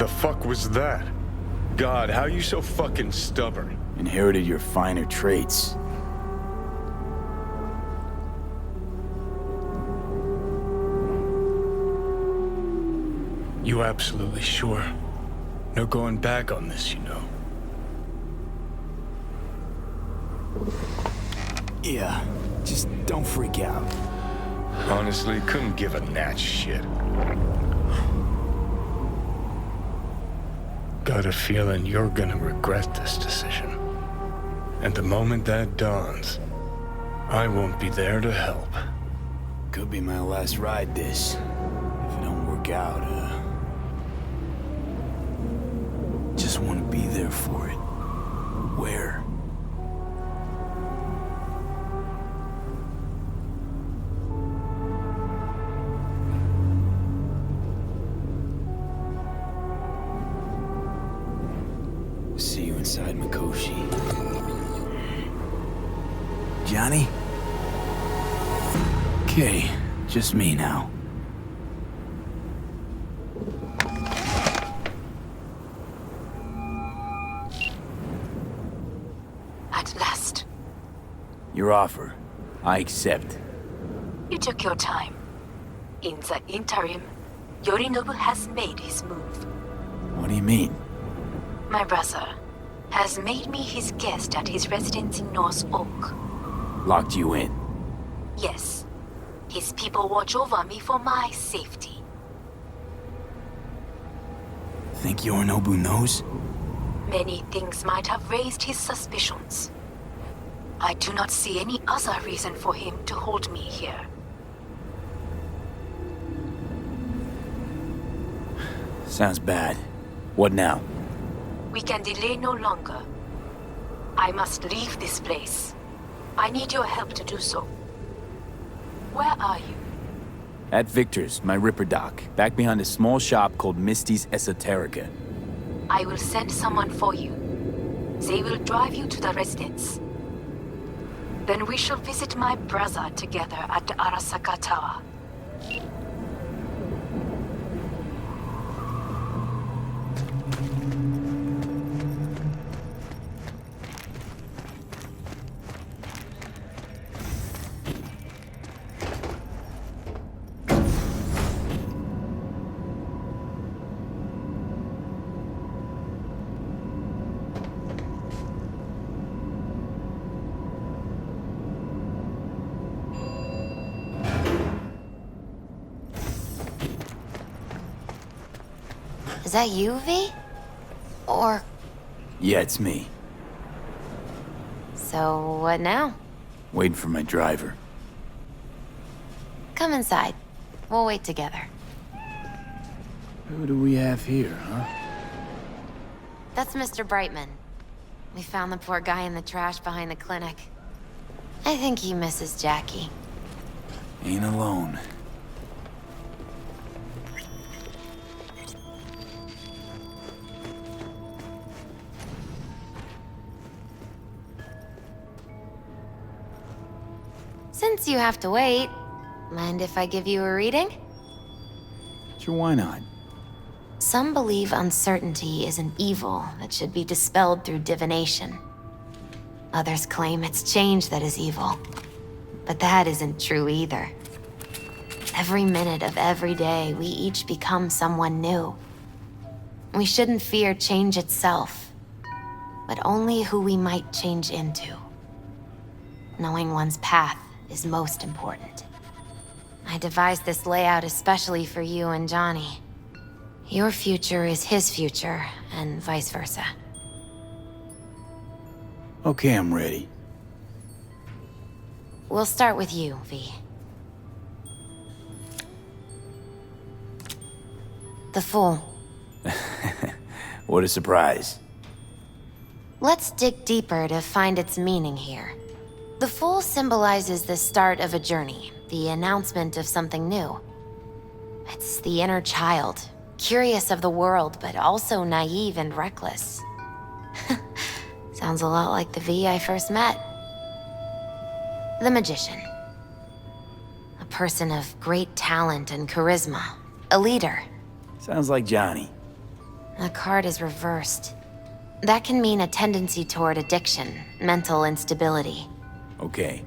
The fuck was that? God, how you so fucking stubborn? Inherited your finer traits. You absolutely sure? No going back on this, you know. Yeah, just don't freak out. Honestly, couldn't give a gnat's shit. Got a feeling you're gonna regret this decision. And the moment that dawns, I won't be there to help. Could be my last ride this. If it don't work out, just want to be there for it. Where? See you inside Mikoshi. Johnny? Okay, just me now. At last. Your offer. I accept. You took your time. In the interim, Yorinobu has made his move. What do you mean? My brother has made me his guest at his residence in North Oak. Locked you in. Yes. His people watch over me for my safety. Think Yorinobu knows? Many things might have raised his suspicions. I do not see any other reason for him to hold me here. Sounds bad. What now? We can delay no longer. I must leave this place. I need your help to do so. Where are you? At Victor's, my Ripper Dock, back behind a small shop called Misty's Esoterica. I will send someone for you. They will drive you to the residence. Then we shall visit my brother together at the Arasaka Tower. Is that you, V? Or... Yeah, it's me. So, what now? Waiting for my driver. Come inside. We'll wait together. Who do we have here, huh? That's Mr. Brightman. We found the poor guy in the trash behind the clinic. I think he misses Jackie. Ain't alone. Since you have to wait, mind if I give you a reading? Sure, why not? Some believe uncertainty is an evil that should be dispelled through divination. Others claim it's change that is evil. But that isn't true either. Every minute of every day, we each become someone new. We shouldn't fear change itself, but only who we might change into. Knowing one's path is most important. I devised this layout especially for you and Johnny. Your future is his future, and vice versa. Okay, I'm ready. We'll start with you, V. The Fool. What a surprise. Let's dig deeper to find its meaning here. The Fool symbolizes the start of a journey, the announcement of something new. It's the inner child, curious of the world, but also naive and reckless. Sounds a lot like the V I first met. The Magician. A person of great talent and charisma. A leader. Sounds like Johnny. The card is reversed. That can mean a tendency toward addiction, mental instability. Okay.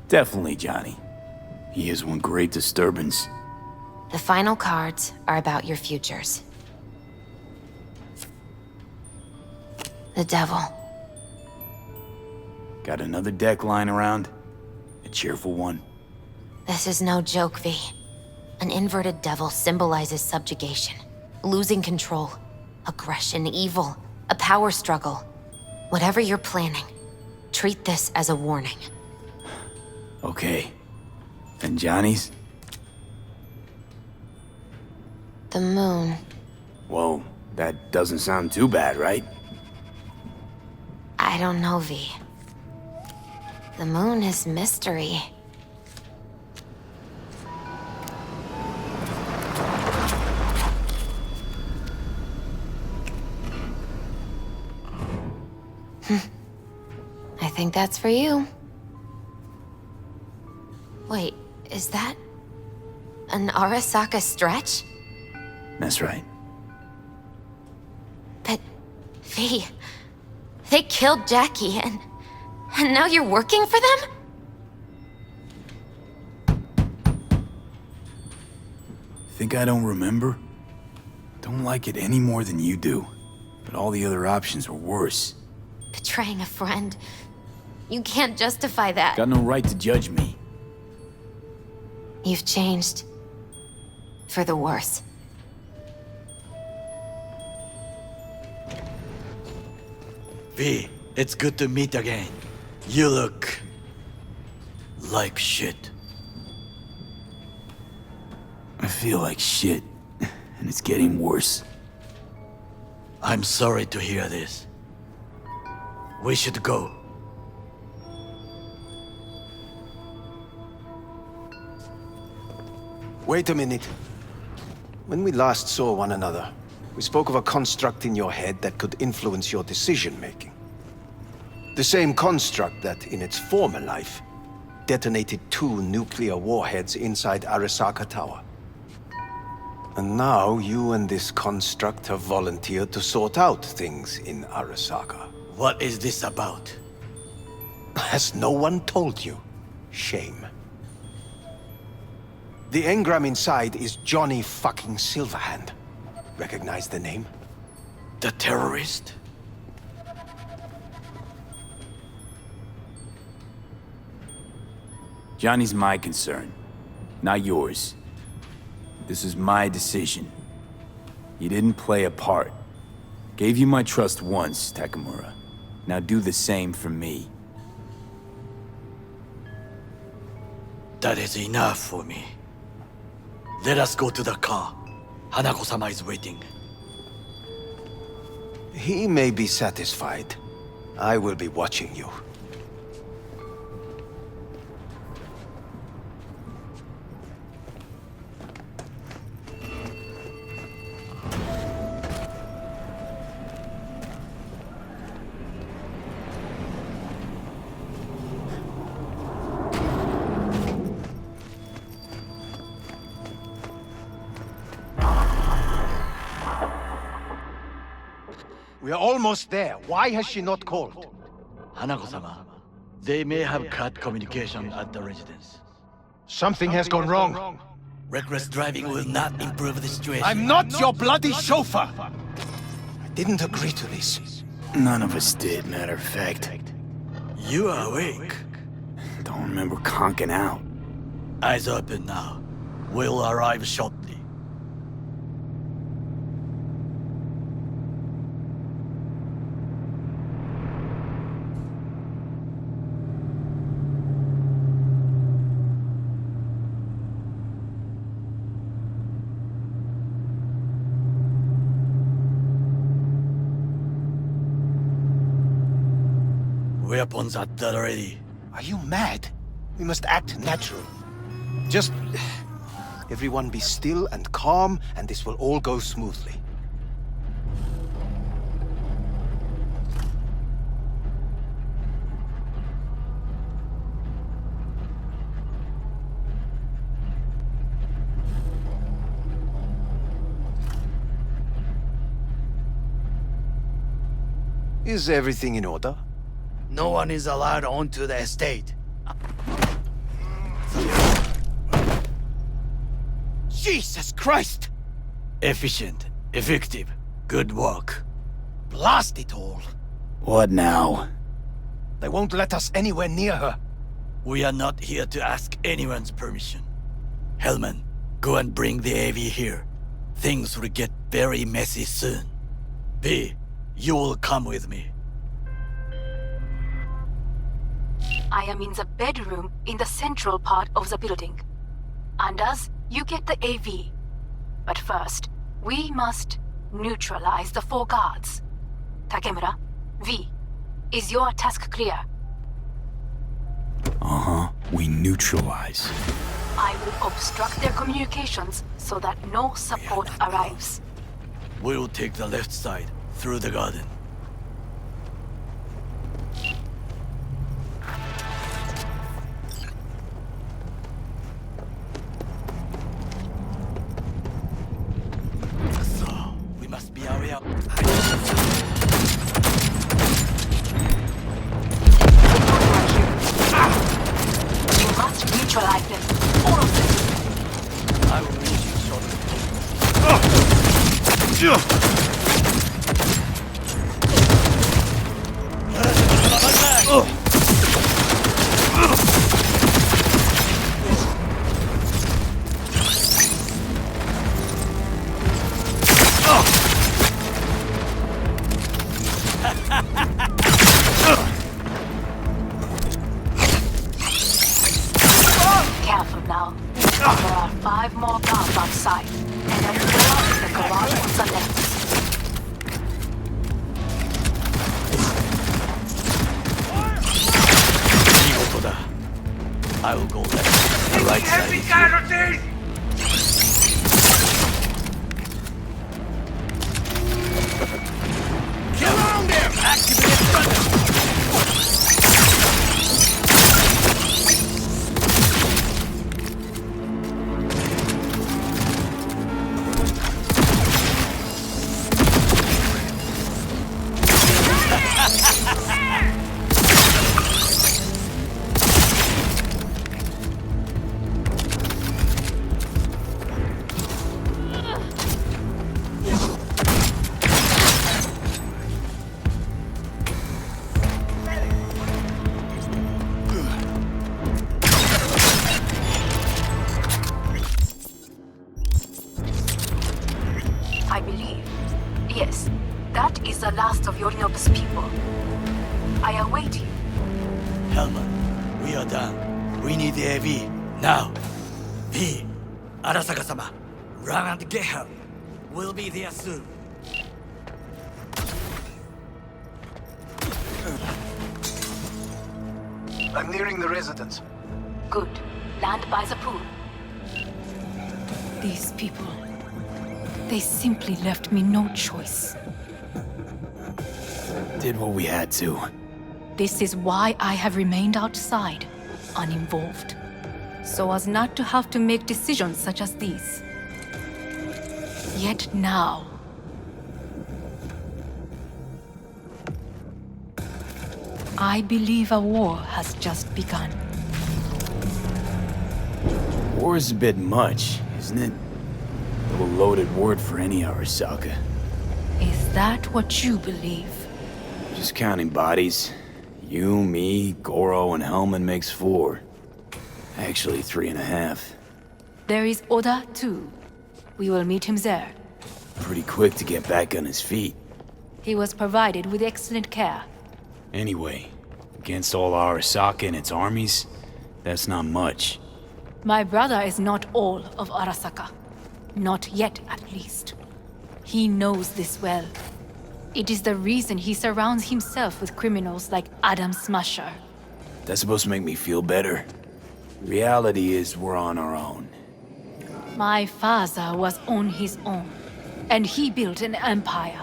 Definitely Johnny. He is one great disturbance. The final cards are about your futures. The devil. Got another deck lying around? A cheerful one? This is no joke, V. An inverted devil symbolizes subjugation, losing control, aggression, evil, a power struggle. Whatever you're planning, treat this as a warning. Okay. And Johnny's? The moon. Whoa, that doesn't sound too bad, right? I don't know, V. The moon is mystery. I think that's for you. Wait, is that an Arasaka stretch? That's right. But, V, they killed Jackie and now you're working for them? Think I don't remember? Don't like it any more than you do. But all the other options were worse. Betraying a friend. You can't justify that. Got no right to judge me. You've changed. For the worse. V, it's good to meet again. You look... like shit. I feel like shit. And it's getting worse. I'm sorry to hear this. We should go. Wait a minute. When we last saw one another, we spoke of a construct in your head that could influence your decision-making. The same construct that, in its former life, detonated 2 nuclear warheads inside Arasaka Tower. And now you and this construct have volunteered to sort out things in Arasaka. What is this about? Has no one told you? Shame. The engram inside is Johnny fucking Silverhand. Recognize the name? The terrorist? Johnny's my concern, not yours. This is my decision. You didn't play a part. Gave you my trust once, Takamura. Now do the same for me. That is enough for me. Let us go to the car. Hanako-sama is waiting. He may be satisfied. I will be watching you. We are almost there. Why has she not called? Hanako-sama, they may have cut communication at the residence. Something has gone wrong. Reckless driving will not improve the situation. I'm not your bloody chauffeur! I didn't agree to this. None of us did, matter of fact. You are awake. Don't remember conking out. Eyes open now. We'll arrive shortly. Weapons at the ready. Are you mad? We must act natural. Just... everyone be still and calm, and this will all go smoothly. Is everything in order? No one is allowed onto the estate. Jesus Christ! Efficient, effective, good work. Blast it all. What now? They won't let us anywhere near her. We are not here to ask anyone's permission. Hellman, go and bring the AV here. Things will get very messy soon. V, you will come with me. I am in the bedroom in the central part of the building. Anders, you get the AV. But first, we must neutralize the 4 guards. Takemura, V, is your task clear? We neutralize. I will obstruct their communications so that no support arrives. We will take the left side, through the garden. So, we must be hurry up. You must neutralize them. All of them. I will reach you shortly. Careful now. There are 5 more guards outside, and a door in the garage on the left. I will go left. The right side is here. Get around there! Activate thunder! I believe. Yes, that is the last of Yorinobu's people. I await you. Hellman, we are done. We need the AV. Now. V, Arasaka-sama, run and get her. We'll be there soon. I'm nearing the residence. Good. Land by the pool. These people... they simply left me no choice. Did what we had to. This is why I have remained outside, uninvolved. So as not to have to make decisions such as these. Yet now... I believe a war has just begun. War is a bit much, isn't it? A little loaded word for any Arasaka. Is that what you believe? Just counting bodies. You, me, Goro, and Hellman makes 4. Actually, 3.5. There is Oda, too. We will meet him there. Pretty quick to get back on his feet. He was provided with excellent care. Anyway, against all Arasaka and its armies, that's not much. My brother is not all of Arasaka. Not yet, at least. He knows this well. It is the reason he surrounds himself with criminals like Adam Smasher. That's supposed to make me feel better. Reality is we're on our own. My father was on his own, and he built an empire.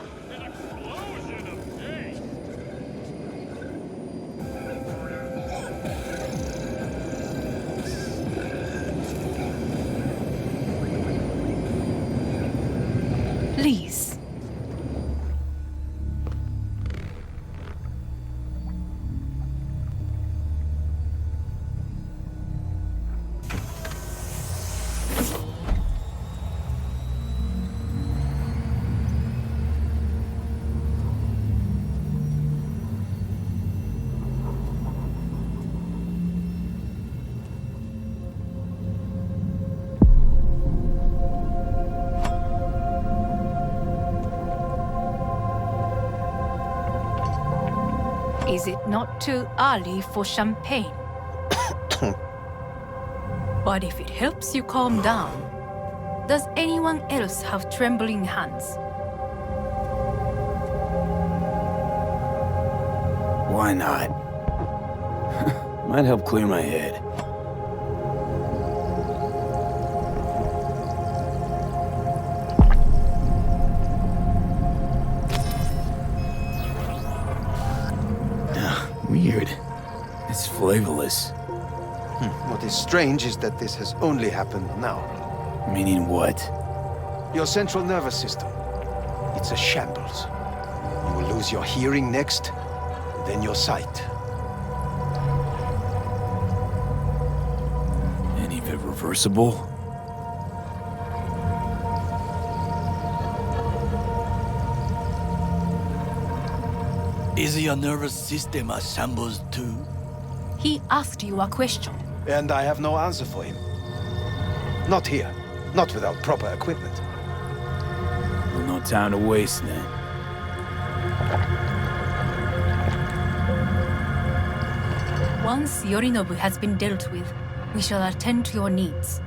Please. Is it not too early for champagne? But if it helps you calm down, does anyone else have trembling hands? Why not? Might help clear my head. Weird. It's flavorless. What is strange is that this has only happened now. Meaning what? Your central nervous system. It's a shambles. You will lose your hearing next, then your sight. Any of it reversible? Is your nervous system a shambles too? He asked you a question. And I have no answer for him. Not here. Not without proper equipment. Well, no time to waste then. Once Yorinobu has been dealt with, we shall attend to your needs.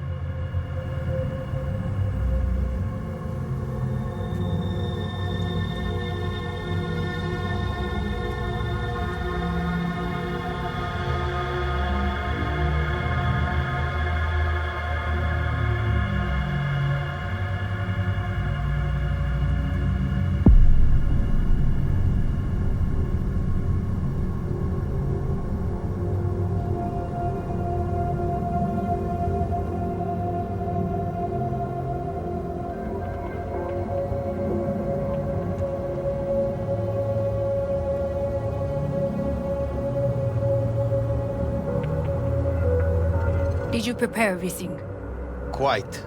Did you prepare everything? Quite.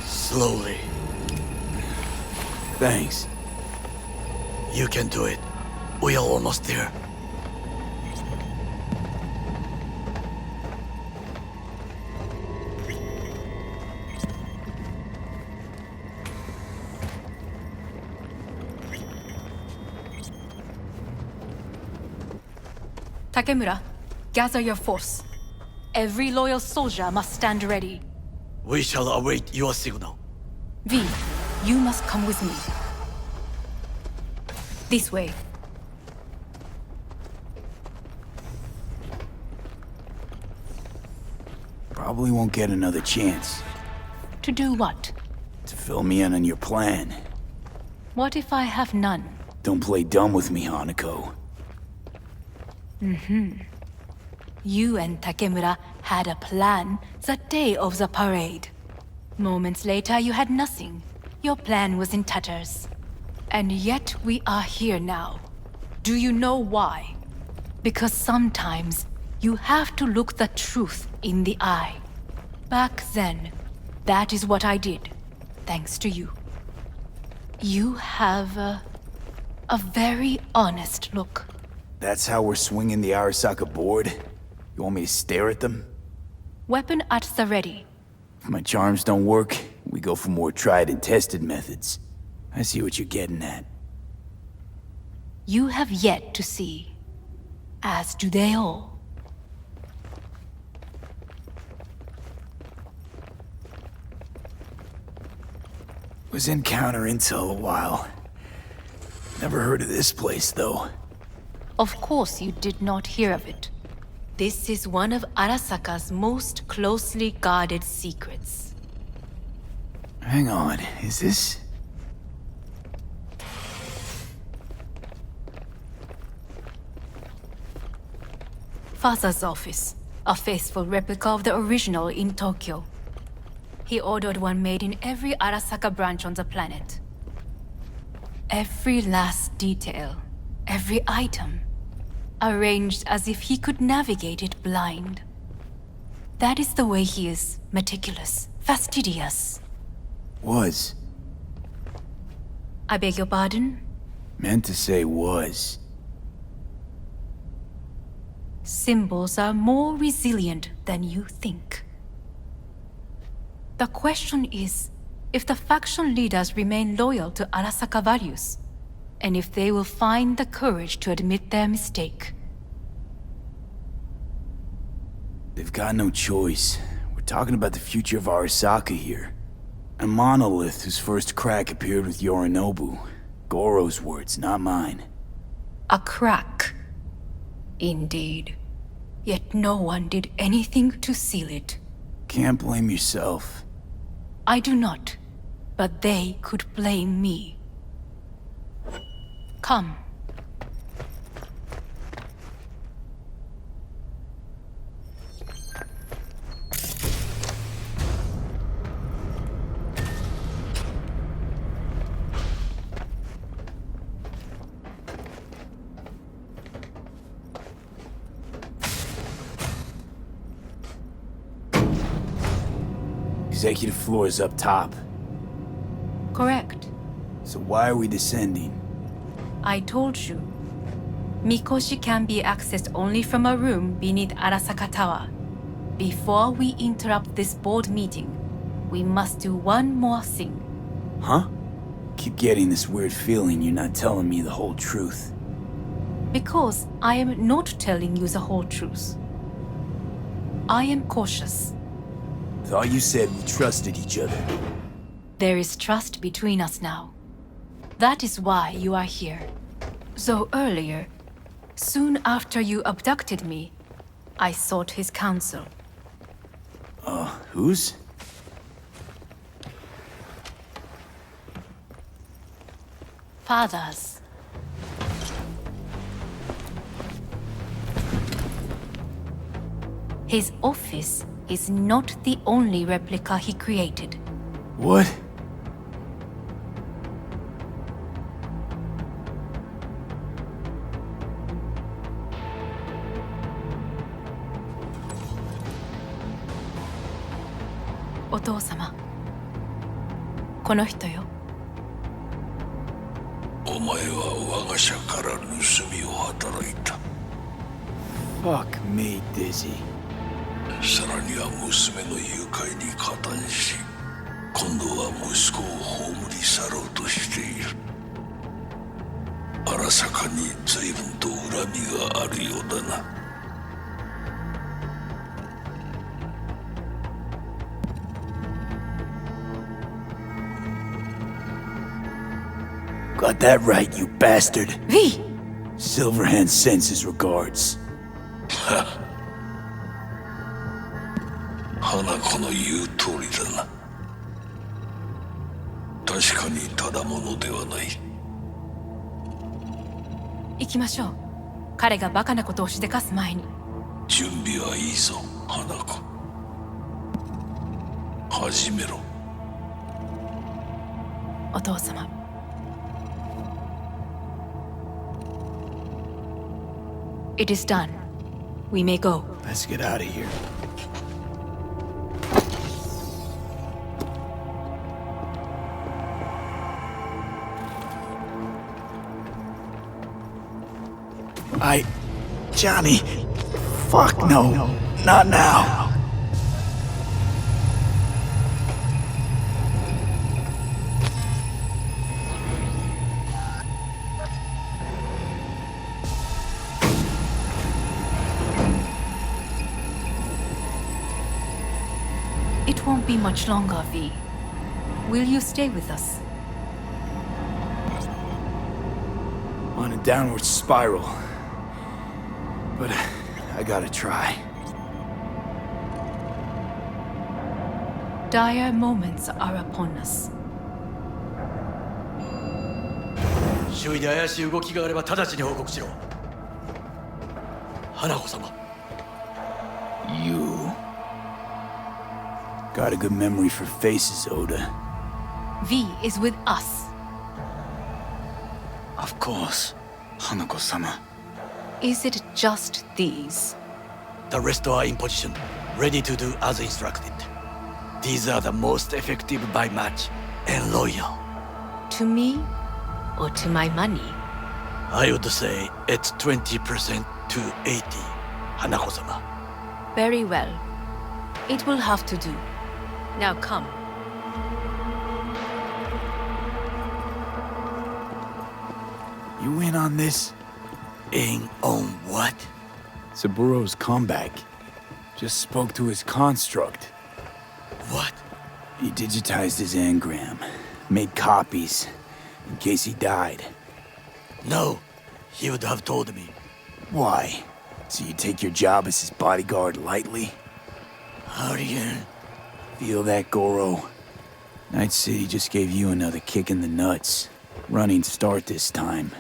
Slowly. Thanks. You can do it. We are almost there. Takemura, gather your force. Every loyal soldier must stand ready. We shall await your signal. V, you must come with me. This way. Probably won't get another chance To do what? to fill me in on your plan. What if I have none? Don't play dumb with me, Hanako. You and Takemura had a plan the day of the parade. Moments later, you had nothing. Your plan was in tatters. And yet we are here now. Do you know why? Because sometimes you have to look the truth in the eye. Back then, that is what I did, thanks to you. You have a very honest look. That's how we're swinging the Arasaka board? You want me to stare at them? Weapon at the ready. If my charms don't work, we go for more tried and tested methods. I see what you're getting at. You have yet to see, as do they all. Was in counter intel a while. Never heard of this place, though. Of course you did not hear of it. This is one of Arasaka's most closely guarded secrets. Hang on, is this... Father's office, a faithful replica of the original in Tokyo. He ordered one made in every Arasaka branch on the planet. Every last detail, every item, arranged as if he could navigate it blind. That is the way he is, meticulous, fastidious. Was. I beg your pardon? Meant to say was. Symbols are more resilient than you think. The question is, if the faction leaders remain loyal to Arasaka values, and if they will find the courage to admit their mistake. They've got no choice. We're talking about the future of Arasaka here. A monolith whose first crack appeared with Yorinobu. Goro's words, not mine. A crack. Indeed. Yet no one did anything to seal it. Can't blame yourself. I do not, but they could blame me. Come. Executive floor is up top. Correct. So why are we descending? I told you. Mikoshi can be accessed only from a room beneath Arasaka Tower. Before we interrupt this board meeting, we must do one more thing. Huh? Keep getting this weird feeling you're not telling me the whole truth. Because I am not telling you the whole truth. I am cautious. Thought you said we trusted each other. There is trust between us now. That is why you are here. So earlier, soon after you abducted me, I sought his counsel. Whose? Father's. His office is not the only replica he created. What? Otou-sama. この人よ。お前は我が社から盗みを働いた。 Fuck me, Dizzy. さらには娘の誘拐に加担し、今度は息子を葬り去ろうとしている。荒坂に随分と恨みがあるようだな。Got that right, you bastard. V! Silverhand sends his regards. 花子の言う通りだな。確かにただものではない。行きましょう。彼がバカなことをしでかす前に。準備はいいぞ、花子。始めろ。お父様。It is done. We may go. Let's get out of here. Johnny. Fuck no. Not now. It won't be much longer, V. Will you stay with us? On a downward spiral. But I gotta try. Dire moments are upon us. 周囲で怪しい動きがあれば直ちに報告しろ。花子様。You. Got a good memory for faces, Oda. V is with us. Of course, Hanako-sama. is it just these? The rest are in position, ready to do as instructed. These are the most effective by match and loyal. To me or to my money? I would say it's 20% to 80, Hanako-sama. Very well. It will have to do. Now come. You in on this? In on what? Saburo's comeback. Just spoke to his construct. What? He digitized his engram. Made copies. In case he died. No, he would have told me. Why? So you take your job as his bodyguard lightly? How do you... Feel that, Goro? Night City just gave you another kick in the nuts. Running start this time.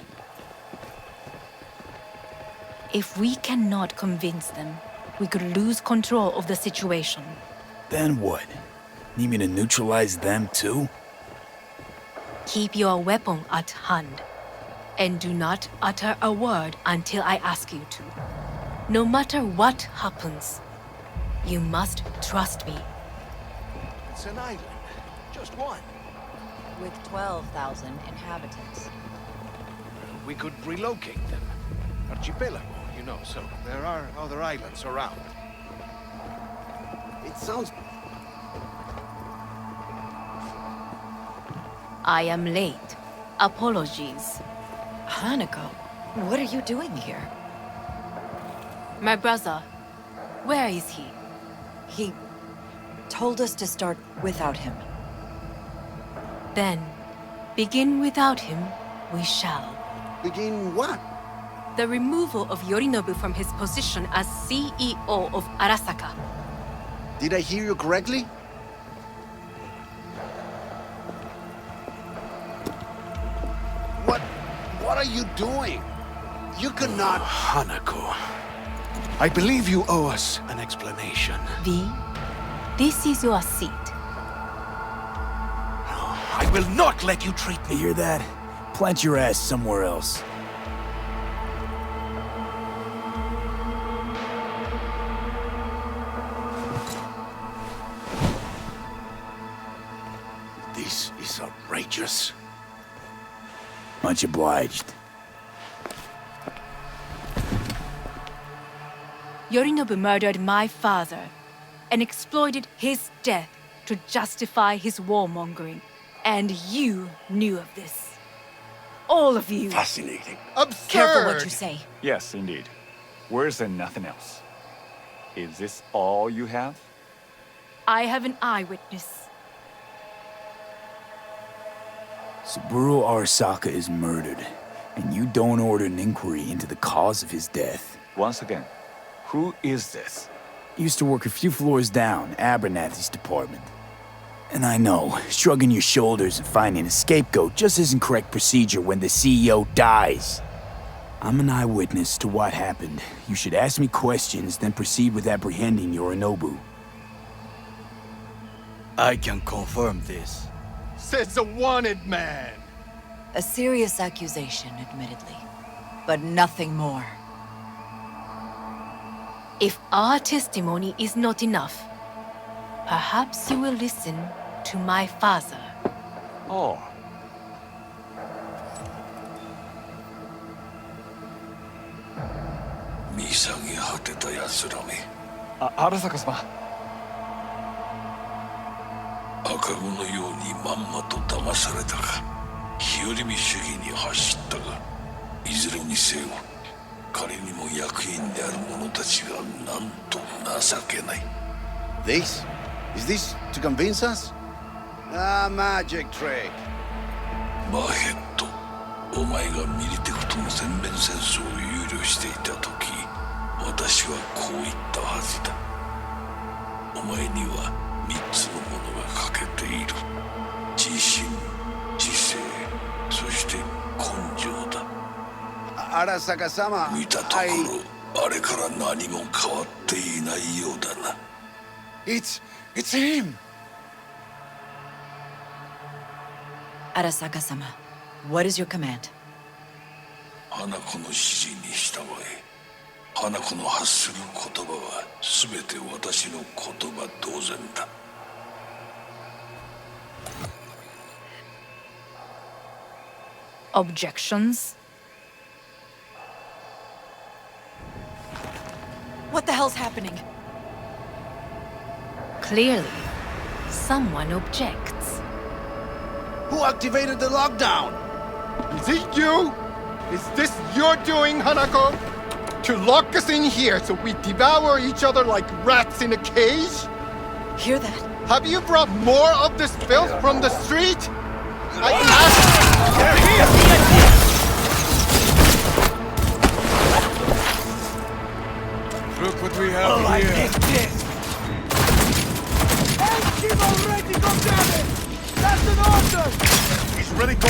If we cannot convince them, we could lose control of the situation. Then what? Need me to neutralize them too? Keep your weapon at hand. And do not utter a word until I ask you to. No matter what happens, you must trust me. It's an island. Just one. With 12,000 inhabitants. We could relocate them. Archipelago, you know, so there are other islands around. It sounds... I am late. Apologies. Hanako, what are you doing here? My brother, where is he? He told us to start without him. Then, begin without him, we shall. Begin what? The removal of Yorinobu from his position as CEO of Arasaka. Did I hear you correctly? What are you doing? You cannot... Hanako. I believe you owe us an explanation. V, this is your seat. I will not let you treat You me... hear that? Plant your ass somewhere else. This is outrageous. Much obliged. Yorinobu murdered my father and exploited his death to justify his warmongering. And you knew of this. All of you. Fascinating. Careful what you say. Yes, indeed. Where's there nothing else? Is this all you have? I have an eyewitness. Saburo Arasaka is murdered, and you don't order an inquiry into the cause of his death. Once again, who is this? Used to work a few floors down, Abernathy's department. And I know, shrugging your shoulders and finding a scapegoat just isn't correct procedure when the CEO dies. I'm an eyewitness to what happened. You should ask me questions, then proceed with apprehending Yorinobu. I can confirm this. Says a wanted man. A serious accusation, admittedly. But nothing more. If our testimony is not enough, perhaps you will listen to my father. Oh. 미상이 헛되다 야스라미. Arasaka-sama. 赤子のようにまんまと騙されたが、日和見主義に走ったが、いずれにせよ、彼にも役員である者たちがなんと情けない。This? Is this to convince us? Ah, magic trick. マーヘッド、お前がミリテクとの全面戦争を憂慮していた時、私はこう言ったはずだ。お前には3つのものが欠けている。自信、知性、そして根性だ。Arasaka-sama, 見たところ、あれから何も変わっていないようだな。It's him! Arasaka-sama, what is your command? 花子の指示に従え。花子の発する言葉は全て私の言葉同然だ。Objections? What the hell's happening? Clearly, someone objects. Who activated the lockdown? Is it you? Is this your doing, Hanako? To lock us in here so we devour each other like rats in a cage? Hear that? Have you brought more of this filth from the street? I asked... They're here! Look what we have here. Keep already come down! That's an order! He's ready to...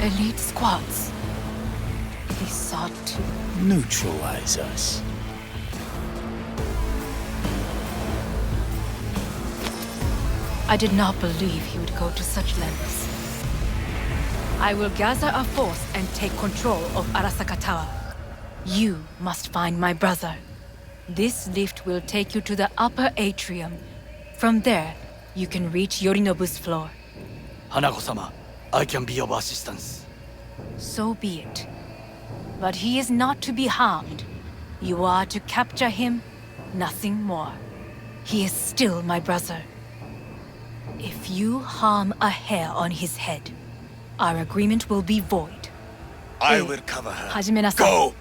Elite squads. He sought to Neutralize us. I did not believe he would go to such lengths. I will gather a force and take control of Arasaka Tower. You must find my brother. This lift will take you to the upper atrium. From there, you can reach Yorinobu's floor. Hanako-sama, I can be of assistance. So be it. But he is not to be harmed. You are to capture him, nothing more. He is still my brother. If you harm a hair on his head, our agreement will be void. I will cover her. 始めなさい。 Go!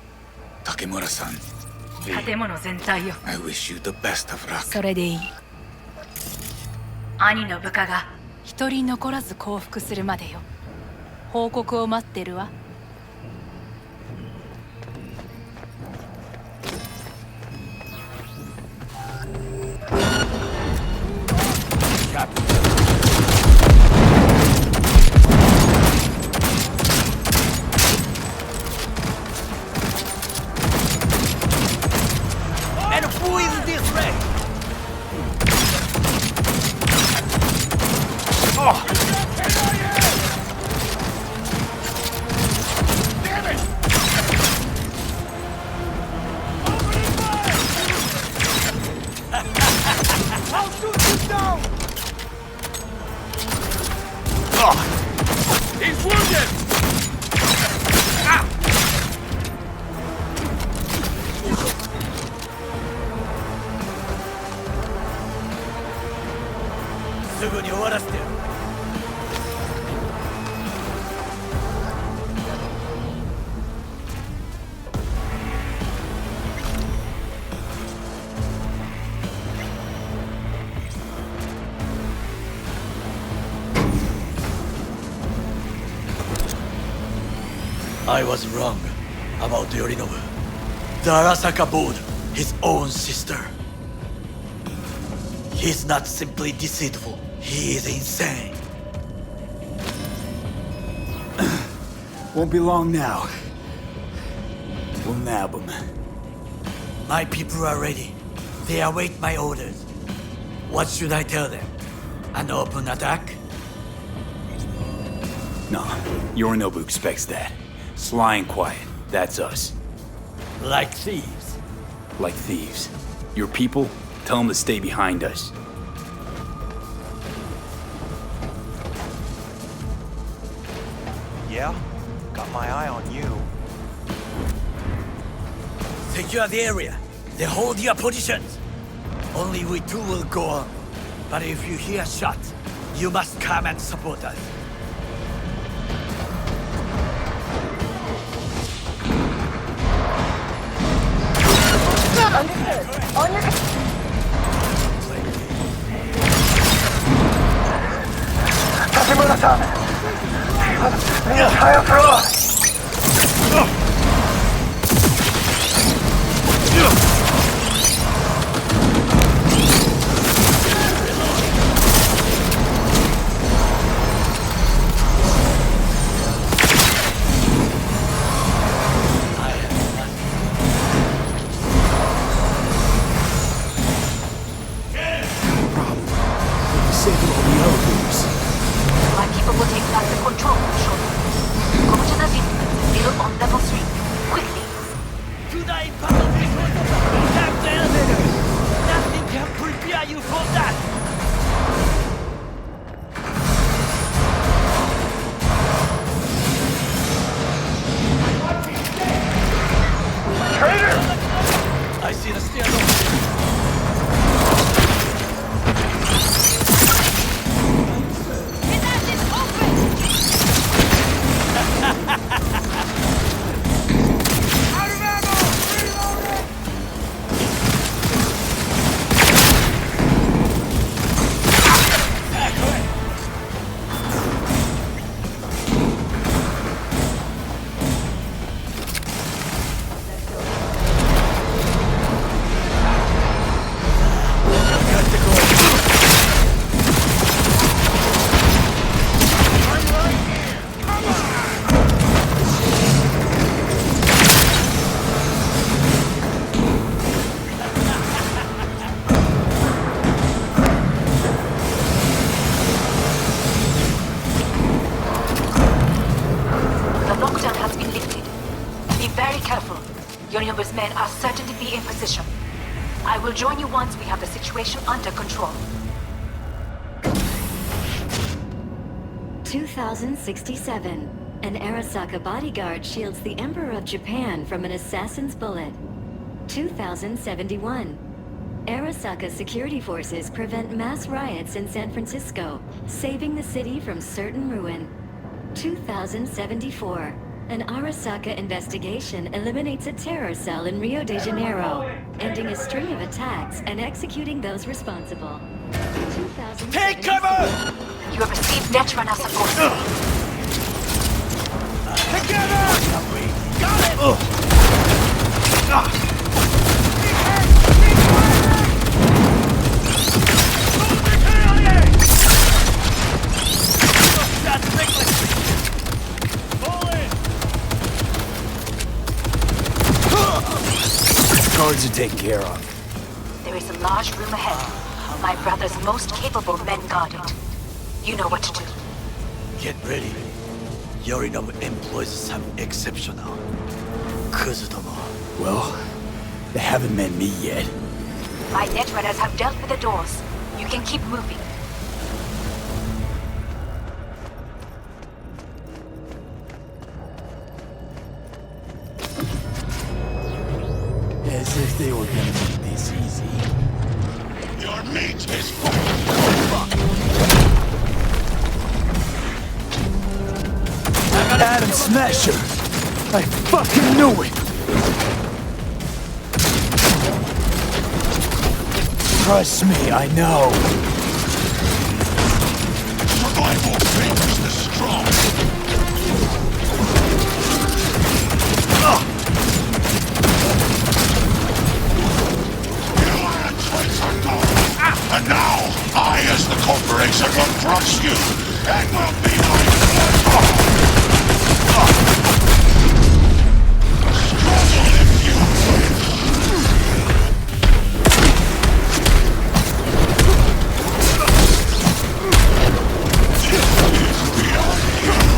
Takemura-san, 建物全体を I wish you the best of luck. それでいい。兄の部下が一人残らず降伏するまでよ。報告を待ってるわ。And who is this red? Damn it! I'll shoot you down! He's wounded! Ah! すぐに終わらせて。I was wrong about Yorinobu. The Arasaka board, his own sister. He's not simply deceitful. He is insane. Won't be long now. We'll nab him. My people are ready. They await my orders. What should I tell them? An open attack? No, Yorinobu expects that. Sly and quiet, that's us. Like thieves. Like thieves. Your people, tell them to stay behind us. Yeah? Got my eye on you. Secure the area. Then hold your positions. Only we two will go on. But if you hear shots, you must come and support us. Understood. On your... Takemura-san! The entire floor! Save all the others. My people will take back the control, sure. Yorinobu's men are certain to be in position. I will join you once we have the situation under control. 2067. An Arasaka bodyguard shields the Emperor of Japan from an assassin's bullet. 2071. Arasaka security forces prevent mass riots in San Francisco, saving the city from certain ruin. 2074. An Arasaka investigation eliminates a terror cell in Rio de Janeiro, ending a string of attacks and executing those responsible. Take cover! You have received Netrunner support. Together! Got it! Guards are taken care of. There is a large room ahead. My brother's most capable men guard it. You know what to do. Get ready. Yorinobu employs some exceptional. Kuzutomo. Well, they haven't met me yet. My Netrunners have dealt with the doors. You can keep moving. As if they were gonna make this easy. Your meat is Adam Smasher! I fucking knew it! Trust me, I know. survival favors the strong. And now, I as the corporation will crush you, and will be struggle if you This is beyond you.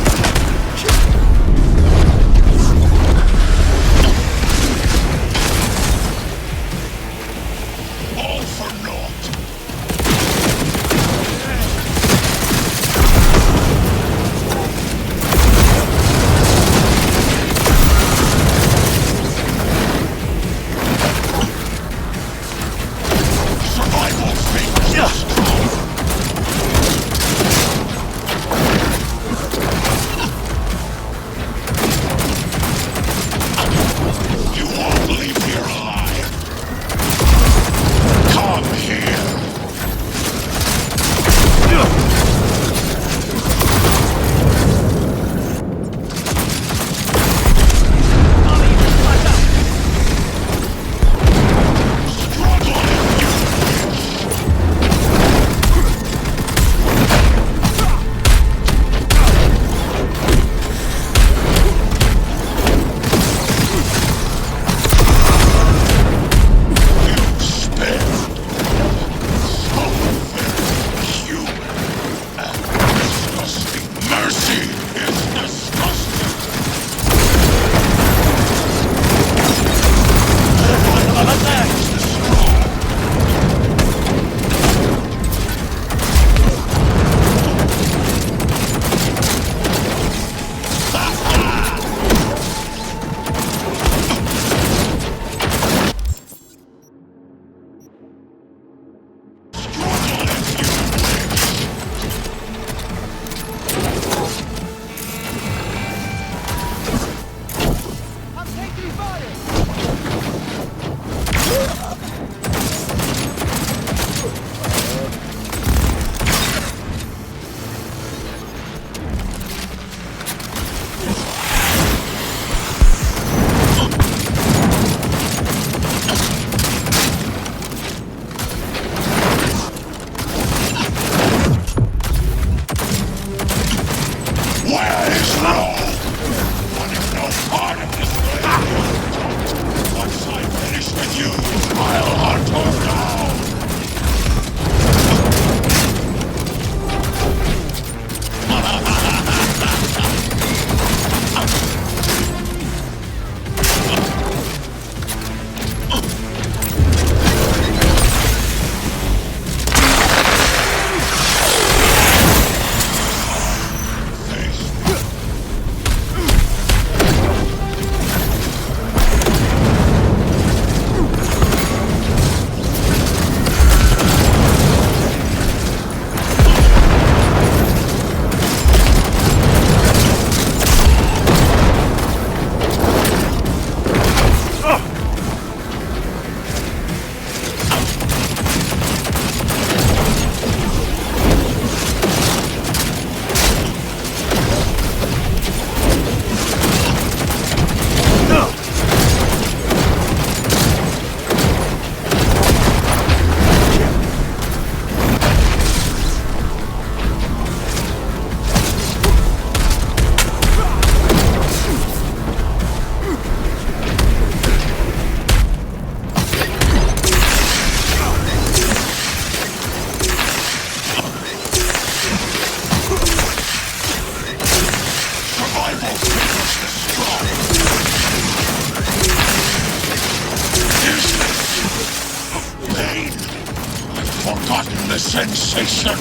sensation.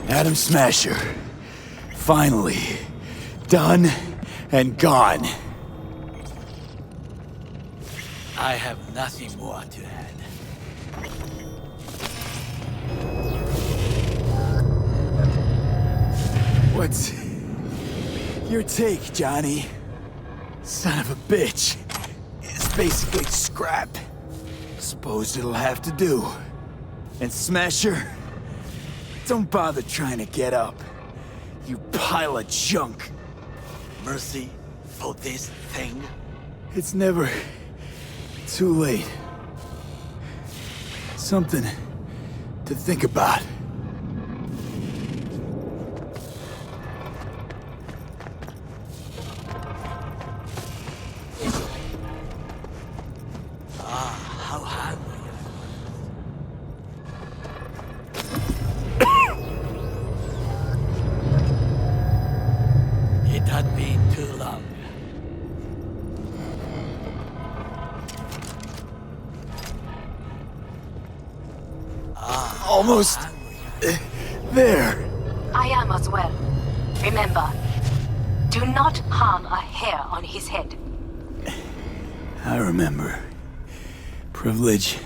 Atom Smasher. Finally. Done and gone. I have nothing more to add. What's your take, Johnny? Son of a bitch. It's basically scrap. Suppose it'll have to do. And Smasher, don't bother trying to get up. You pile of junk. Mercy for this thing? It's never too late. Something to think about. How hungry. It had been too long. Almost there. I am as well. Remember, do not harm a hair on his head. I remember. Privilege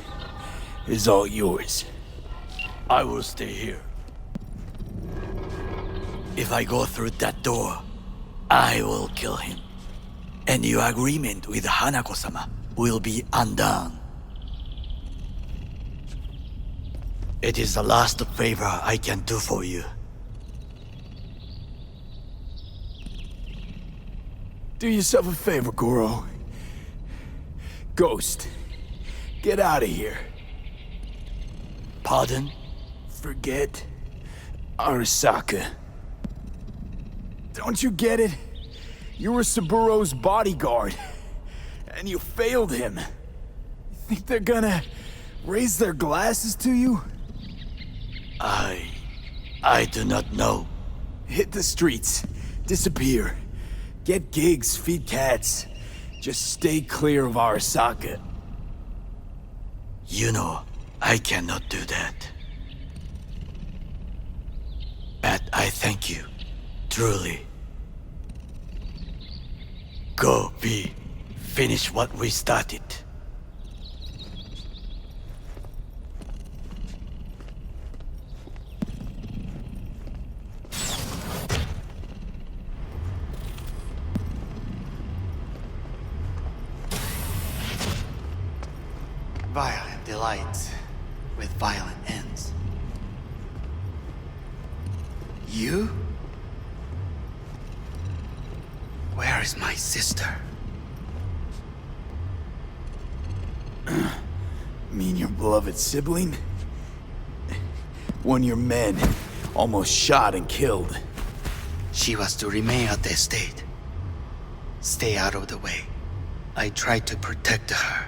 is all yours. I will stay here. If I go through that door, I will kill him. And your agreement with Hanako-sama will be undone. It is the last favor I can do for you. Do yourself a favor, Goro. Ghost, get out of here. Pardon? Forget Arasaka. Don't you get it? You were Saburo's bodyguard, and you failed him. You think they're gonna raise their glasses to you? I do not know. Hit the streets. Disappear. Get gigs, feed cats. Just stay clear of Arasaka. You know, I cannot do that. But I thank you, truly. Go, V. Finish what we started. Violent delights with violent ends. You? Where is my sister? Mean your beloved sibling? One your men almost shot and killed. She was to remain at the estate. Stay out of the way. I tried to protect her.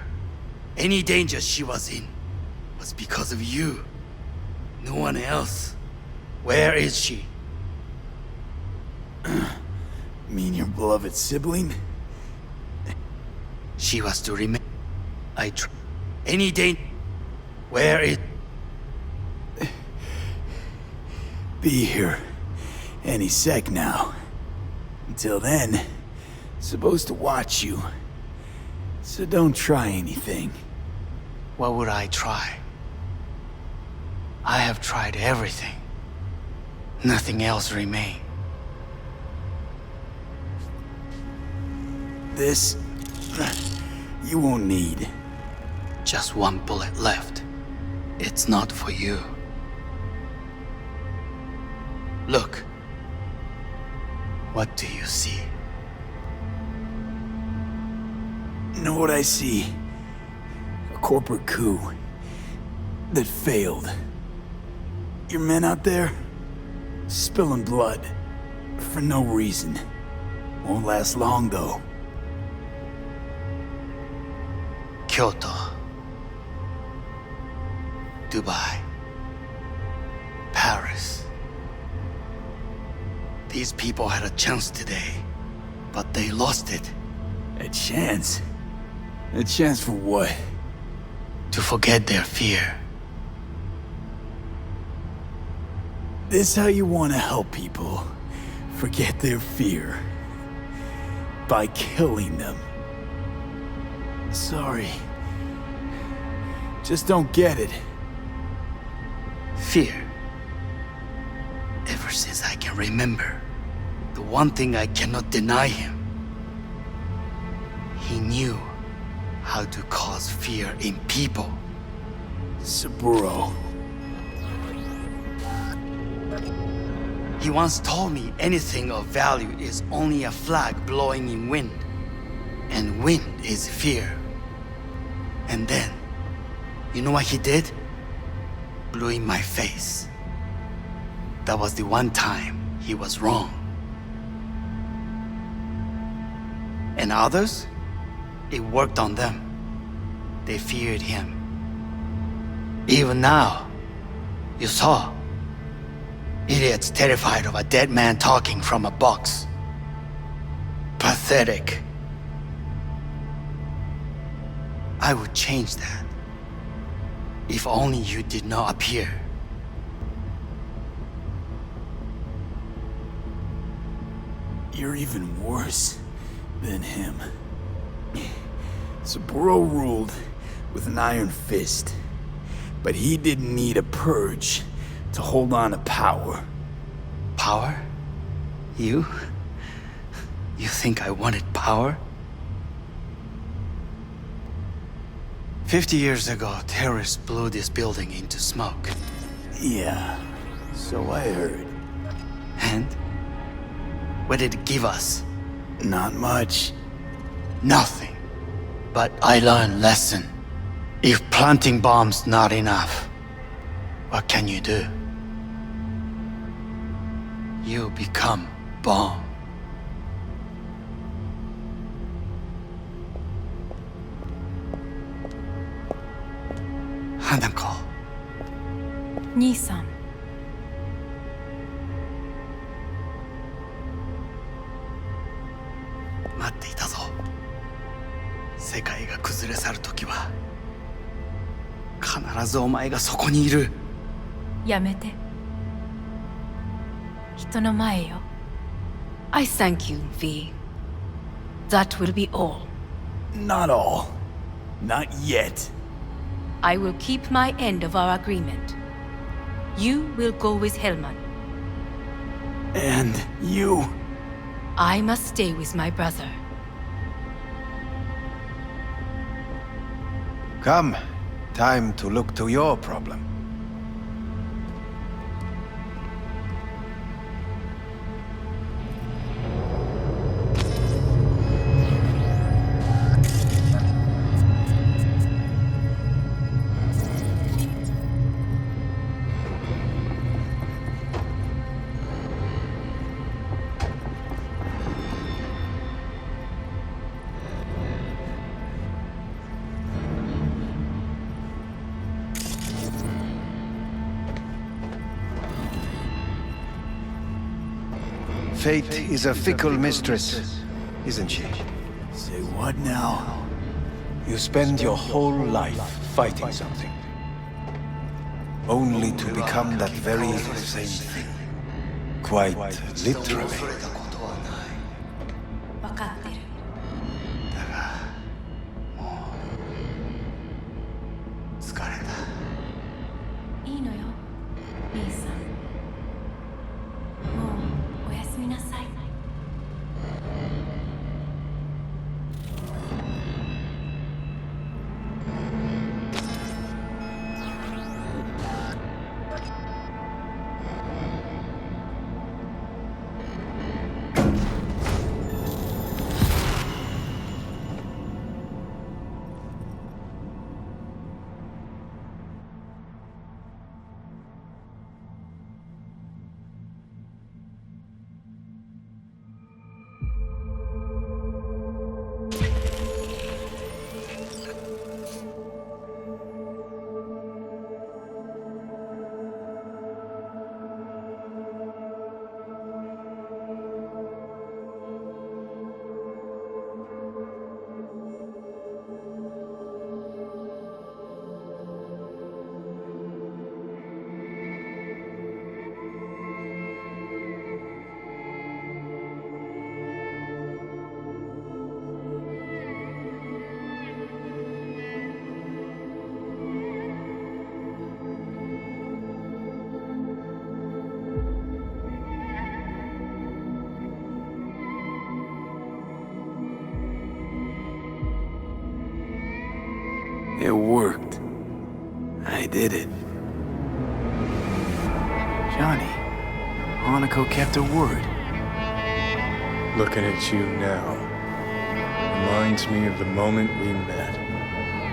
Any danger she was in was because of you. No one else. Where is she? Mean your beloved sibling? She was to remain. Any danger. Where is. Be here any sec now. Until then, supposed to watch you. So don't try anything. What would I try? I have tried everything. Nothing else remains. This, you won't need. Just one bullet left. It's not for you. Look. What do you see? Know what I see? A corporate coup that failed. Your men out there, spilling blood for no reason. Won't last long, though. Kyoto. Dubai. These people had a chance today, but they lost it. A chance? A chance for what? To forget their fear. This how you want to help people forget their fear? By killing them. Sorry. Just don't get it. Fear. Ever since I can remember, the one thing I cannot deny him. He knew how to cause fear in people. Saburo. He once told me anything of value is only a flag blowing in wind. And wind is fear. And then, you know what he did? Blew in my face. That was the one time he was wrong. And others? It worked on them. They feared him. Even now, you saw. Idiots terrified of a dead man talking from a box. Pathetic. I would change that. If only you did not appear. You're even worse than him. Saburo ruled with an iron fist, but he didn't need a purge to hold on to power. Power? You? You think I wanted power? 50 years ago, terrorists blew this building into smoke. Yeah, so I heard. And? What did it give us? Not much. Nothing. But I learned lesson. If planting bombs not enough, what can you do? You become bomb. Hanako. 兄さん。待っていたぞ。世界が崩れ去るときは、必ずお前がそこにいる。やめて。人の前よ。I thank you, V. That will be all. Not all. Not yet. I will keep my end of our agreement. You will go with Hellman. And you? I must stay with my brother. Come. Time to look to your problem. Fate is a fickle mistress, isn't she? Say what now? You spend your whole life fighting something, only to become that very same thing. Quite literally. 分かってる。疲れた。いいのよ、兄さん。もうおやすみなさい。It worked. I did it. Johnny, Hanako kept her word. Looking at you now reminds me of the moment we met.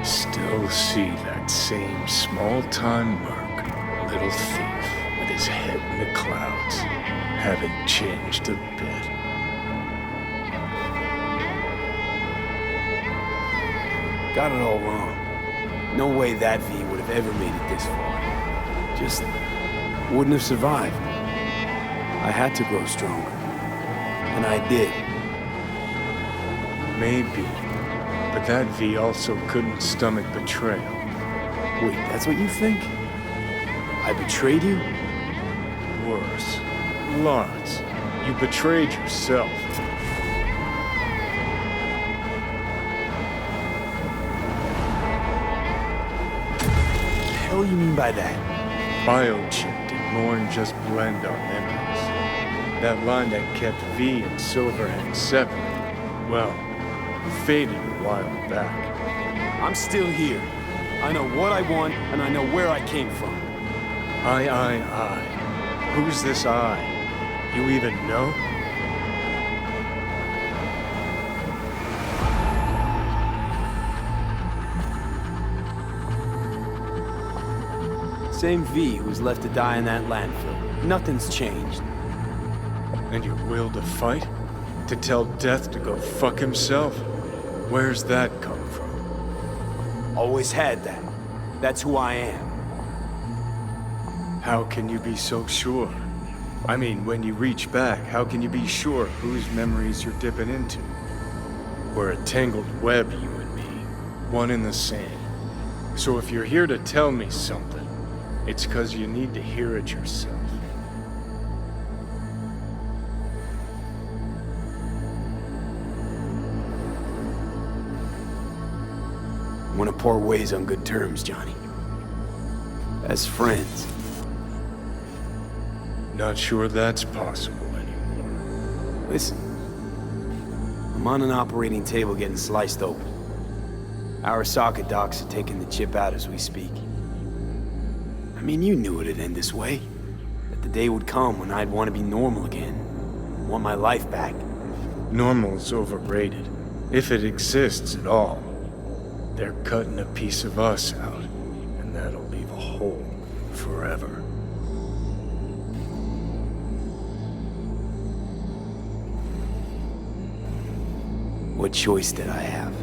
Still see that same small-time merc, little thief, with his head in the clouds. Haven't changed a bit. Got it all wrong. No way that V would have ever made it this far. Just wouldn't have survived. I had to grow stronger. And I did. Maybe. But that V also couldn't stomach betrayal. Wait, that's what you think? I betrayed you? Worse. Lots. You betrayed yourself. What the hell you mean by that? Biochip did more than just blend our memories. That line that kept V and Silverhand separate, well, faded a while back. I'm still here. I know what I want, and I know where I came from. I. Who's this I? You even know? Same V who was left to die in that landfill. Nothing's changed. And your will to fight? To tell Death to go fuck himself? Where's that come from? Always had that. That's who I am. How can you be so sure? I mean, when you reach back, how can you be sure whose memories you're dipping into? We're a tangled web, you and me. One and the same. So if you're here to tell me something, it's 'cause you need to hear it yourself. I want to part ways on good terms, Johnny. As friends. Not sure that's possible anymore. Listen. I'm on an operating table getting sliced open. Arasaka docs are taking the chip out as we speak. I mean, you knew it'd end this way. That the day would come when I'd want to be normal again. Want my life back. Normal's overrated. If it exists at all. They're cutting a piece of us out, and that'll leave a hole forever. What choice did I have?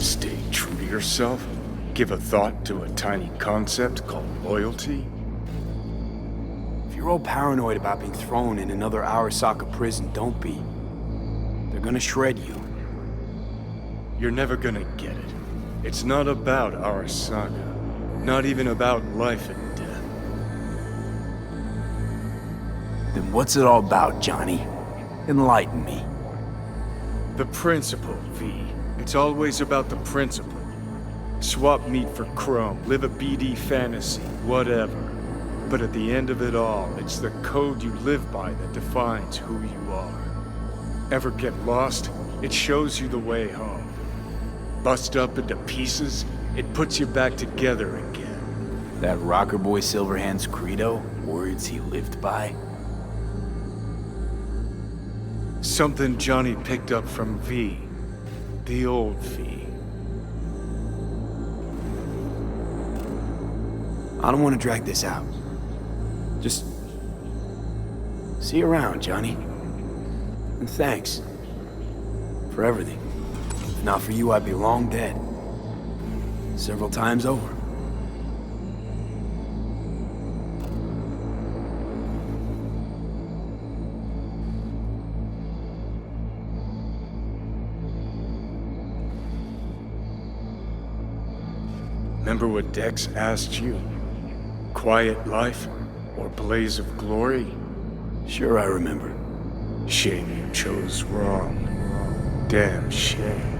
Stay true to yourself? Give a thought to a tiny concept called loyalty? If you're all paranoid about being thrown in another Arasaka prison, don't be. They're gonna shred you. You're never gonna get it. It's not about Arasaka. Not even about life and death. Then what's it all about, Johnny? Enlighten me. The principle, V. It's always about the principle. Swap meat for chrome, live a BD fantasy, whatever. But at the end of it all, it's the code you live by that defines who you are. Ever get lost? It shows you the way home. Bust up into pieces, it puts you back together again. That rocker boy Silverhand's credo? Words he lived by? Something Johnny picked up from V. The old V. I don't want to drag this out. Just... see you around, Johnny. And thanks. For everything. If not for you, I'd be long dead. Several times over. Remember what Dex asked you? Quiet life or blaze of glory? Sure I remember. Shame you chose wrong. Damn shame.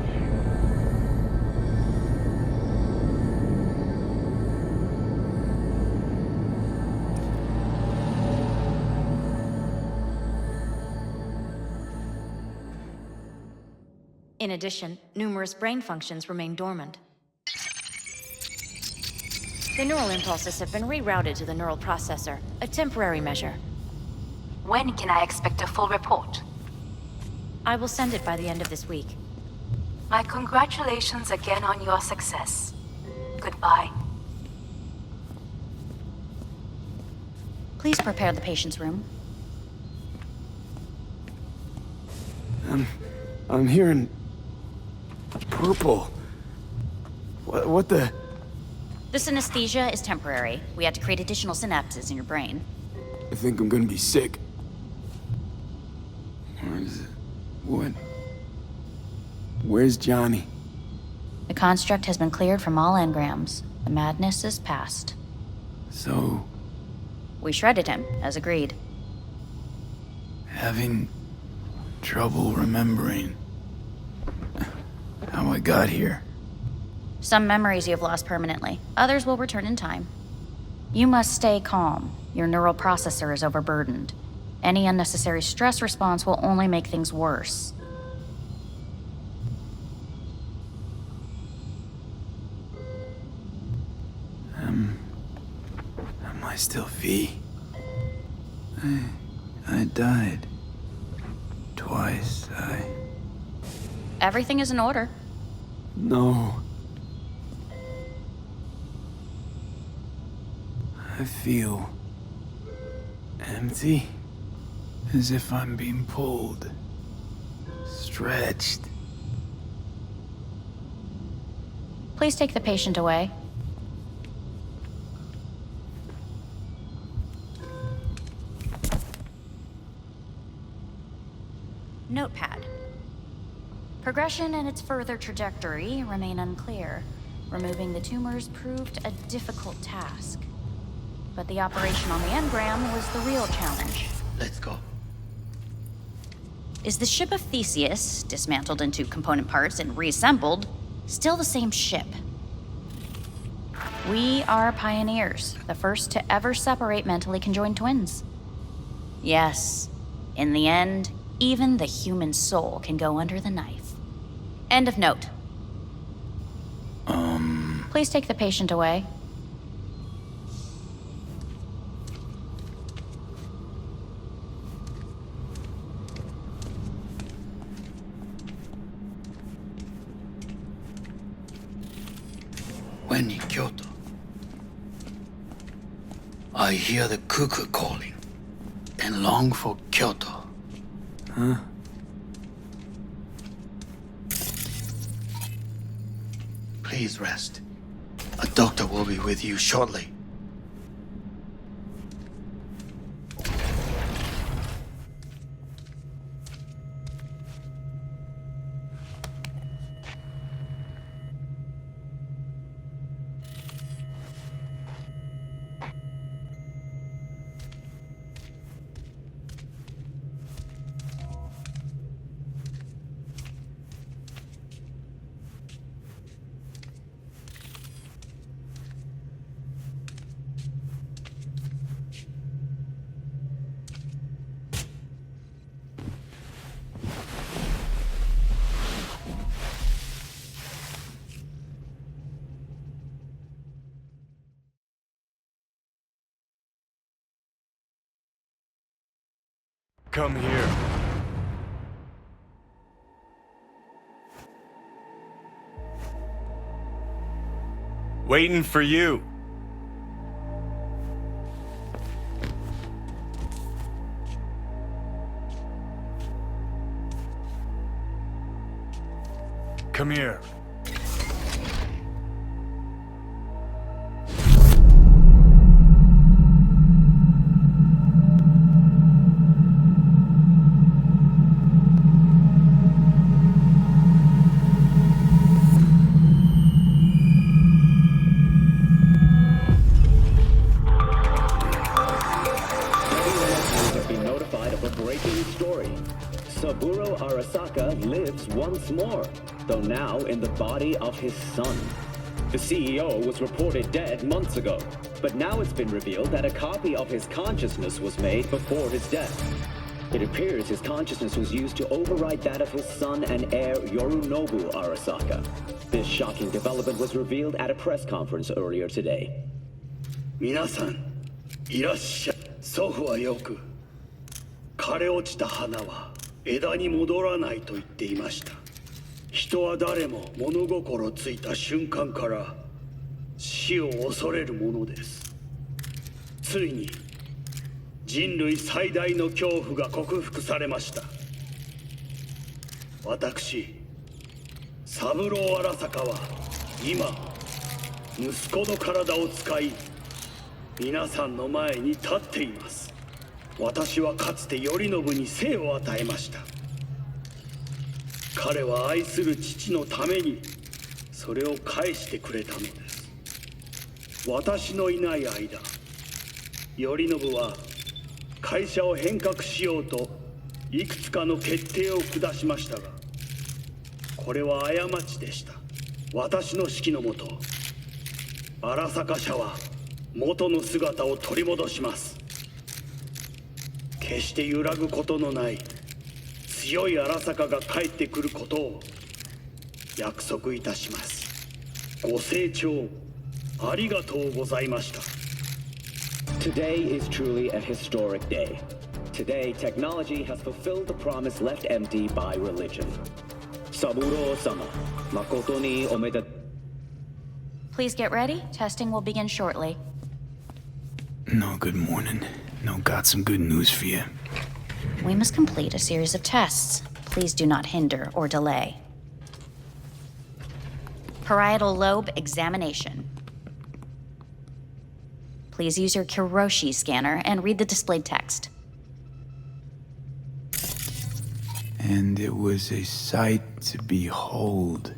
In addition, numerous brain functions remain dormant. The neural impulses have been rerouted to the neural processor, a temporary measure. When can I expect a full report? I will send it by the end of this week. My congratulations again on your success. Goodbye. Please prepare the patient's room. I'm hearing... purple. What the... The synesthesia is temporary. We had to create additional synapses in your brain. I think I'm gonna be sick. Where is it? What? Where's Johnny? The construct has been cleared from all engrams. The madness is past. So... We shredded him, as agreed. having trouble remembering how I got here. Some memories you have lost permanently. Others will return in time. You must stay calm. Your neural processor is overburdened. Any unnecessary stress response will only make things worse. Am I still V? I died. Twice, Everything is in order. No. I feel empty, as if I'm being pulled, stretched. Please take the patient away. Notepad. Progression and its further trajectory remain unclear. Removing the tumors proved a difficult task. But the operation on the engram was the real challenge. Let's go. Is the ship of Theseus, dismantled into component parts and reassembled, still the same ship? We are pioneers, the first to ever separate mentally conjoined twins. Yes, in the end, even the human soul can go under the knife. End of note. Please take the patient away. When in Kyoto, I hear the cuckoo calling and long for Kyoto. Huh? Please rest. A doctor will be with you shortly. Come here. Waiting for you. Come here. Arasaka lives once more, though now in the body of his son. The CEO was reported dead months ago, but now it's been revealed that a copy of his consciousness was made before his death. It appears his consciousness was used to override that of his son and heir Yorunobu Arasaka. This shocking development was revealed at a press conference earlier today. 皆さんいらっしゃい。祖父はよく枯れ落ちた花は枝に戻らないと言っていました。人は誰も物心ついた瞬間から死を恐れるものです。ついに人類最大の恐怖が克服されました。私三郎荒坂は今息子の体を使い皆さんの前に立っています。私はかつて頼信に生を与えました。彼は愛する父のためにそれを返してくれたのです。私のいない間、頼信は会社を変革しようといくつかの決定を下しましたが、これは過ちでした。私の指揮のもと、荒坂社は元の姿を取り戻します。決して揺らぐことのない強い荒坂が帰ってくることを約束いたします。ご清聴ありがとうございました。 Today is truly a historic day. Today, technology has fulfilled the promise left empty by religion. Saburo-sama, makoto ni omeda. Please get ready. Testing will begin shortly. No, good morning. No, got some good news for you. We must complete a series of tests. Please do not hinder or delay. Parietal lobe examination. Please use your Kiroshi scanner and read the displayed text. And it was a sight to behold,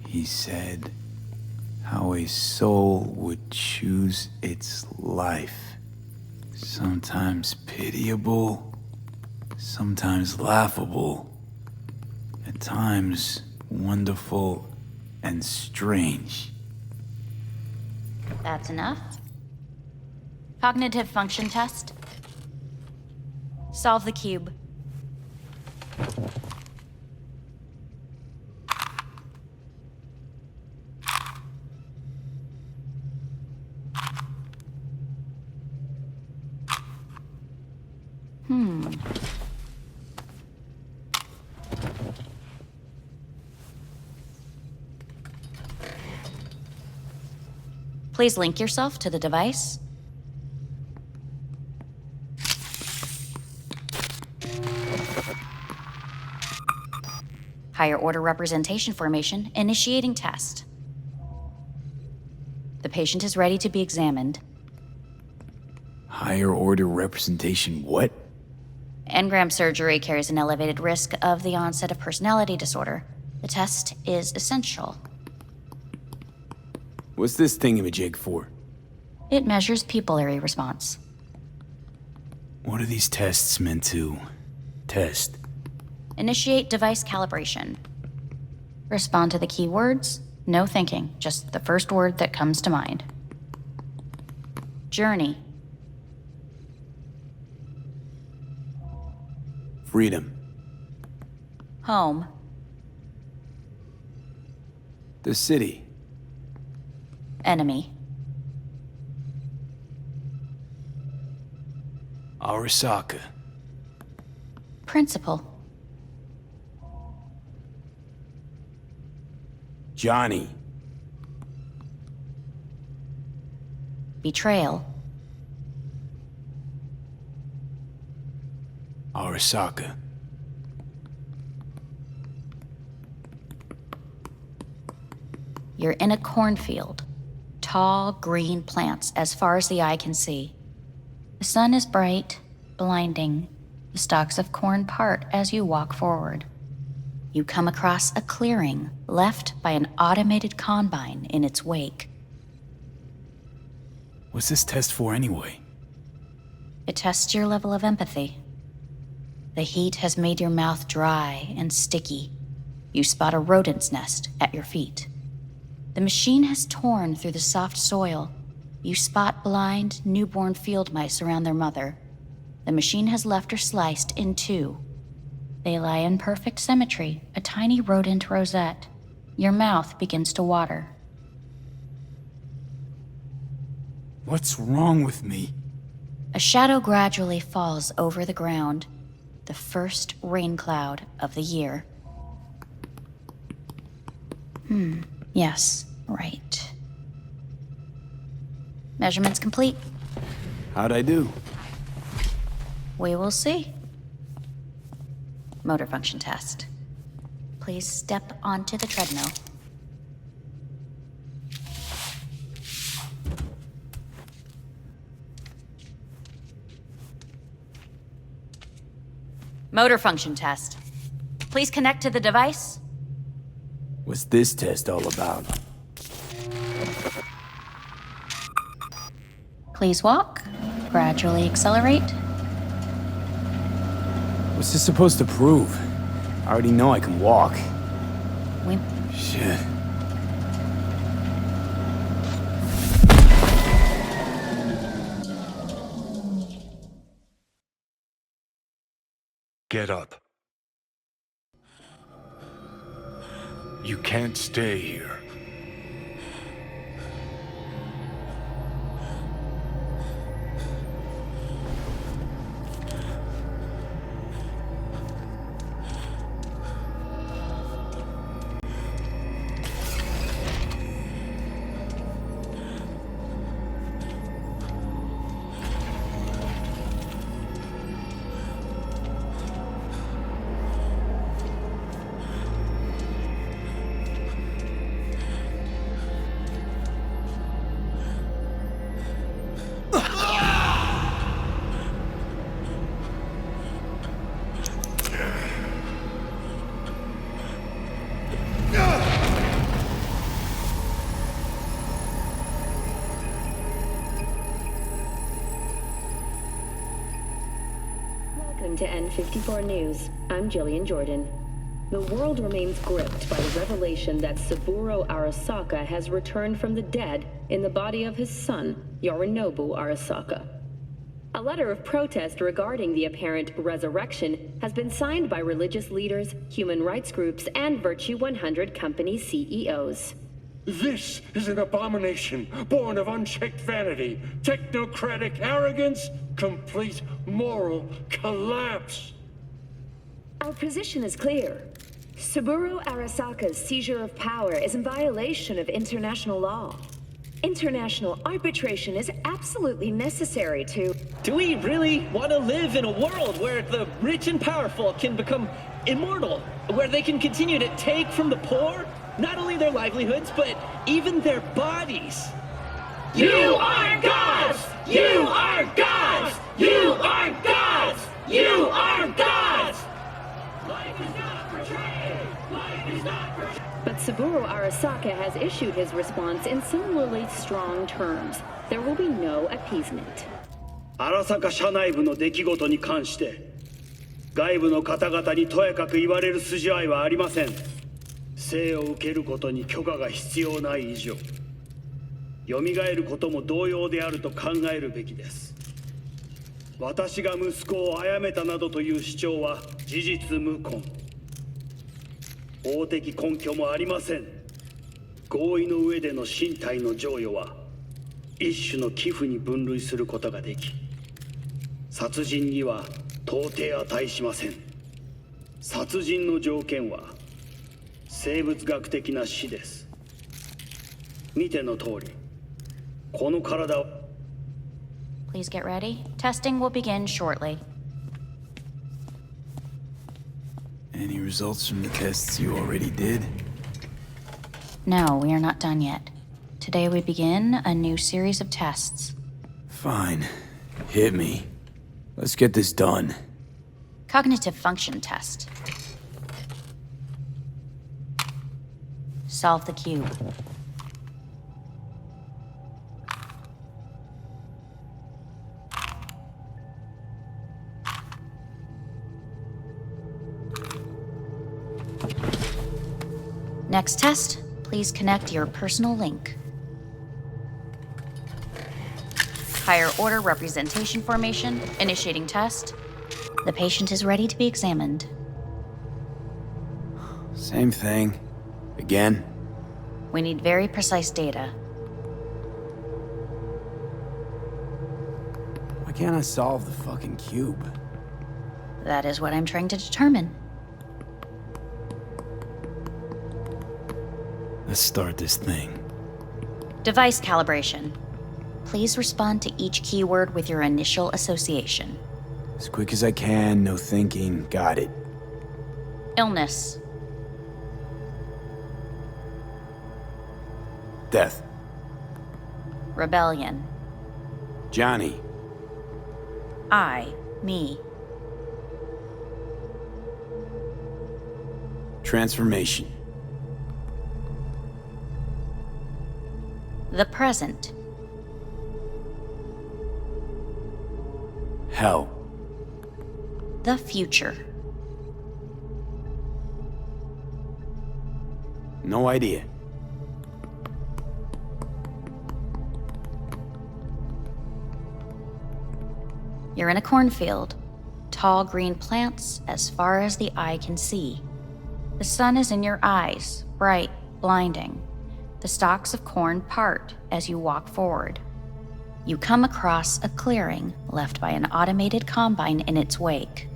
he said, how a soul would choose its life. Sometimes pitiable, sometimes laughable, at times wonderful and strange. That's enough. Cognitive function test. Solve the cube. Please link yourself to the device. Higher order representation formation, initiating test. The patient is ready to be examined. Higher order representation what? Engram surgery carries an elevated risk of the onset of personality disorder. The test is essential. What's this thingamajig for? It measures pupillary response. What are these tests meant to test? Initiate device calibration. Respond to the keywords. No thinking, just the first word that comes to mind. Journey. Freedom. Home. The city. Enemy. Arasaka. Principal. Johnny. Betrayal. Arasaka. You're in a cornfield. Tall, green plants as far as the eye can see. The sun is bright, blinding. The stalks of corn part as you walk forward. You come across a clearing left by an automated combine in its wake. What's this test for anyway? It tests your level of empathy. The heat has made your mouth dry and sticky. You spot a rodent's nest at your feet. The machine has torn through the soft soil. You spot blind, newborn field mice around their mother. The machine has left her sliced in two. They lie in perfect symmetry, a tiny rodent rosette. Your mouth begins to water. What's wrong with me? A shadow gradually falls over the ground. The first rain cloud of the year. Yes, right. Measurements complete. How'd I do? We will see. Motor function test. Please step onto the treadmill. Motor function test. Please connect to the device. What's this test all about? Please walk. Gradually accelerate. What's this supposed to prove? I already know I can walk. We... Shit. Get up. You can't stay here. Welcome to N54 News. I'm Jillian Jordan. The world remains gripped by the revelation that Saburo Arasaka has returned from the dead in the body of his son, Yorinobu Arasaka. A letter of protest regarding the apparent resurrection has been signed by religious leaders, human rights groups, and Virtue 100 company CEOs. This is an abomination born of unchecked vanity, technocratic arrogance, complete moral collapse. Our position is clear. Saburo Arasaka's seizure of power is in violation of international law. International arbitration is absolutely necessary to... Do we really want to live in a world where the rich and powerful can become immortal? Where they can continue to take from the poor? Not only their livelihoods, but even their bodies. You are gods! You are gods! You are gods! You are gods! Life is not portrayed! Life is not portrayed! But Saburo Arasaka has issued his response in similarly strong terms. There will be no appeasement. 荒坂社内部の出来事に関して外部の方々にとやかく言われる筋合いはありません。生を受けることに許可が必要ない以上、蘇ることも同様であると考えるべきです。私が息子を殺めたなどという主張は事実無根。法的根拠もありません。合意の上での身体の贈与は一種の寄付に分類することができ、殺人には到底値しません。殺人の条件は生物学的な死です。見ての通り、この体を。 Please get ready. Testing will begin shortly. Any results from the tests you already did? No, we are not done yet. Today we begin a new series of tests. Fine. Hit me. Let's get this done. Cognitive function test. Solve the cube. Next test, please connect your personal link. Higher order representation formation, initiating test. The patient is ready to be examined. Same thing. Again? We need very precise data. can't I solve the fucking cube? That is what I'm trying to determine. Let's start this thing. Device calibration. Please respond to each keyword with your initial association. As quick as I can, no thinking. Got it. Illness. Death. Rebellion. Johnny. Me. Transformation. The present. Hell. The future. No idea. You're in a cornfield. Tall green plants as far as the eye can see. The sun is in your eyes, bright, blinding. The stalks of corn part as you walk forward. You come across a clearing left by an automated combine in its wake.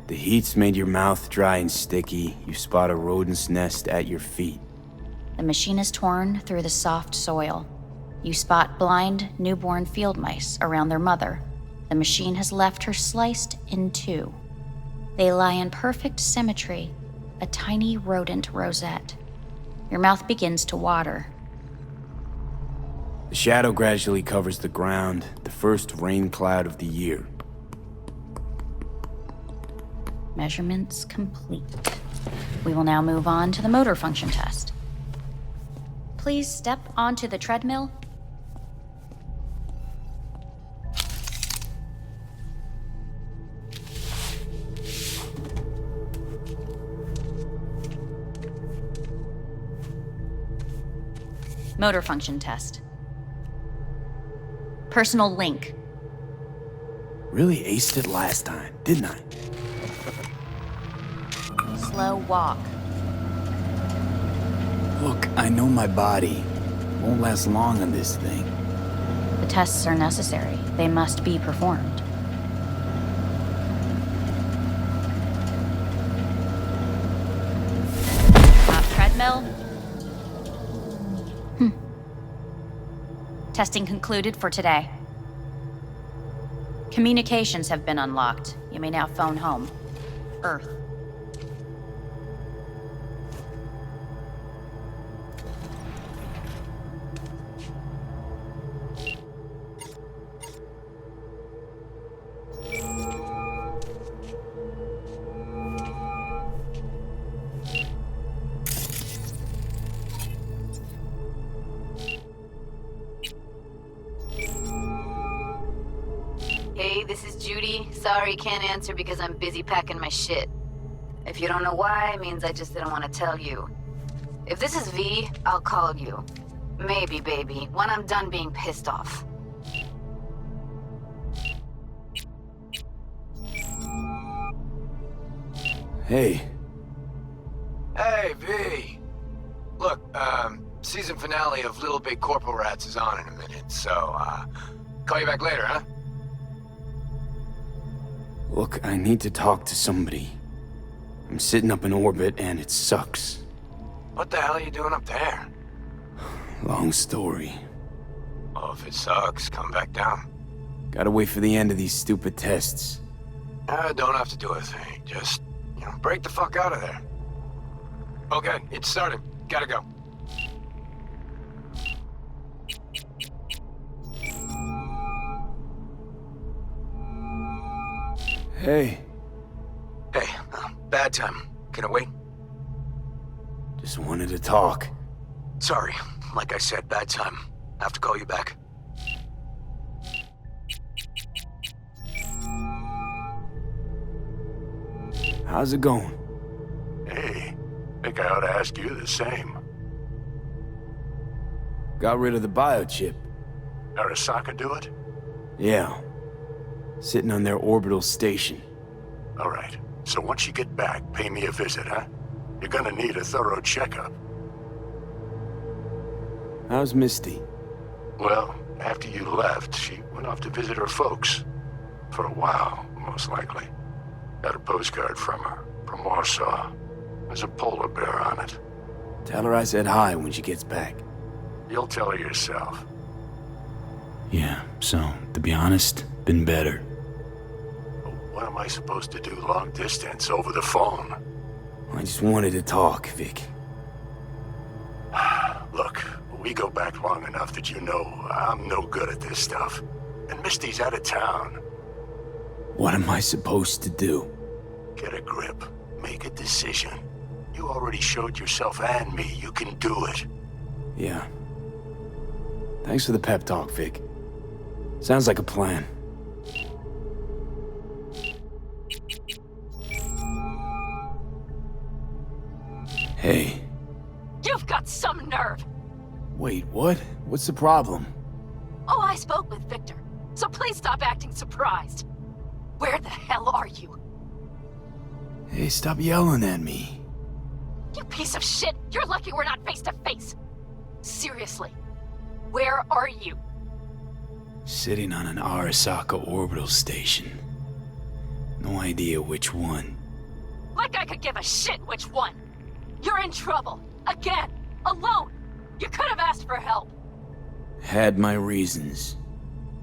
The heat's made your mouth dry and sticky. You spot a rodent's nest at your feet. The machine is torn through the soft soil. You spot blind, newborn field mice around their mother. The machine has left her sliced in two. They lie in perfect symmetry, a tiny rodent rosette. Your mouth begins to water. The shadow gradually covers the ground, the first rain cloud of the year. Measurements complete. We will now move on to the motor function test. Please step onto the treadmill. Motor function test. Personal link. Really aced it last time, didn't I? Slow walk. Look, I know my body. Won't last long on this thing. The tests are necessary. They must be performed. Treadmill. Testing concluded for today. Communications have been unlocked. You may now phone home. Earth. Hey, this is Judy. Sorry, can't answer because I'm busy packing my shit. If you don't know why, it means I just didn't want to tell you. If this is V, I'll call you. Maybe, baby, when I'm done being pissed off. Hey. Hey, V. Look, season finale of Little Big Corporal Rats is on in a minute, so, call you back later, huh? Look, I need to talk to somebody. I'm sitting up in orbit and it sucks. What the hell are you doing up there? Long story. Well, if it sucks, come back down. Gotta wait for the end of these stupid tests. Don't have to do a thing. Just, break the fuck out of there. Okay, it started. Gotta go. Hey. Hey, bad time. Can it wait? Just wanted to talk. Sorry. Like I said, bad time. Have to call you back. How's it going? Hey, think I ought to ask you the same. Got rid of the biochip. Arasaka do it? Yeah. Sitting on their orbital station. All right. So once you get back, pay me a visit, huh? You're gonna need a thorough checkup. How's Misty? Well, After you left, she went off to visit her folks. For a while, most likely. Got a postcard from her, from Warsaw. There's a polar bear on it. Tell her I said hi when she gets back. You'll tell her yourself. Yeah, so, to be honest, been better. What am I supposed to do long distance over the phone? I just wanted to talk, Vic. Look, we go back long enough that you know I'm no good at this stuff. And Misty's out of town. What am I supposed to do? Get a grip. Make a decision. You already showed yourself and me you can do it. Yeah. Thanks for the pep talk, Vic. Sounds like a plan. Hey. You've got some nerve! Wait, what? What's the problem? Oh, I spoke with Victor, so please stop acting surprised. Where the hell are you? Hey, stop yelling at me. You piece of shit! You're lucky we're not face to face! Seriously, where are you? Sitting on an Arasaka orbital station. No idea which one. Like I could give a shit which one! You're in trouble! Again! Alone! You could have asked for help! Had my reasons.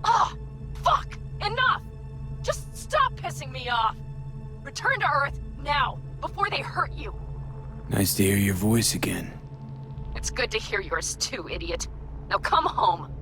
Ah! Fuck! Enough! Just stop pissing me off! Return to Earth, now, before they hurt you! Nice to hear your voice again. It's good to hear yours too, idiot. Now come home.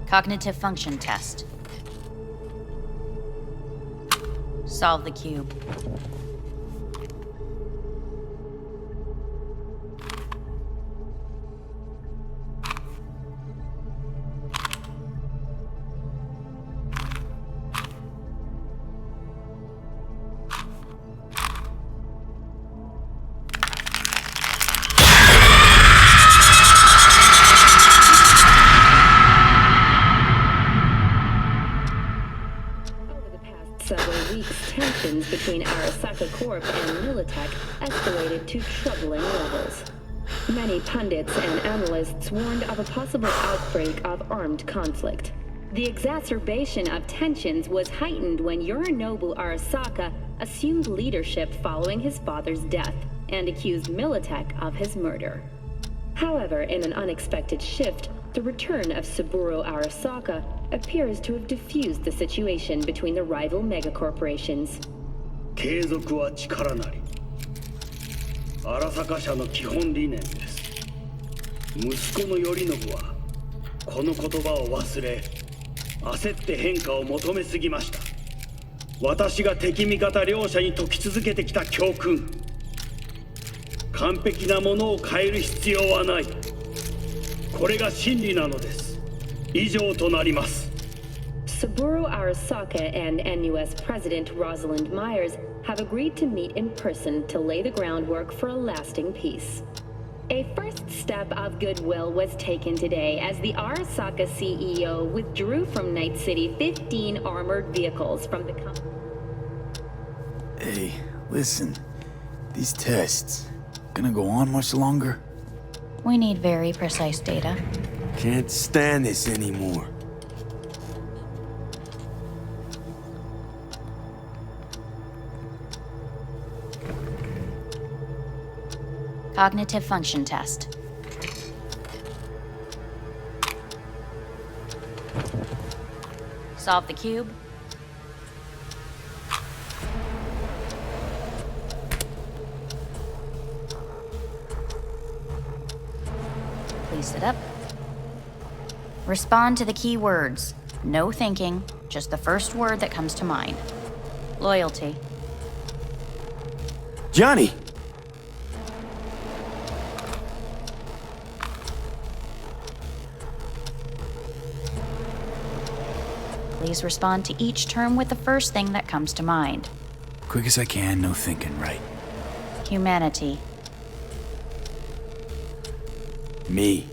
Cognitive function test. Solve the cube. Between Arasaka Corp and Militech escalated to troubling levels. Many pundits and analysts warned of a possible outbreak of armed conflict. The exacerbation of tensions was heightened when Yorinobu Arasaka assumed leadership following his father's death and accused Militech of his murder. However, in an unexpected shift, the return of Saburo Arasaka appears to have diffused the situation between the rival megacorporations. 継続は力なり。荒坂社の基本理念です。息子の頼信はこの言葉を忘れ、焦って変化を求めすぎました。私が敵味方両者に説き続けてきた教訓。完璧なものを変える必要はない。これが真理なのです。以上となります。 Saburo Arasaka and NUS President Rosalind Myers have agreed to meet in person to lay the groundwork for a lasting peace. A first step of goodwill was taken today as the Arasaka CEO withdrew from Night City 15 armored vehicles from the company. Hey, listen. These tests, gonna go on much longer? We need very precise data. Can't stand this anymore. Cognitive function test. Solve the cube. Please sit up. Respond to the key words. No thinking, just the first word that comes to mind. Loyalty. Johnny! Please respond to each term with the first thing that comes to mind. Quick as I can, no thinking, right? Humanity. Me.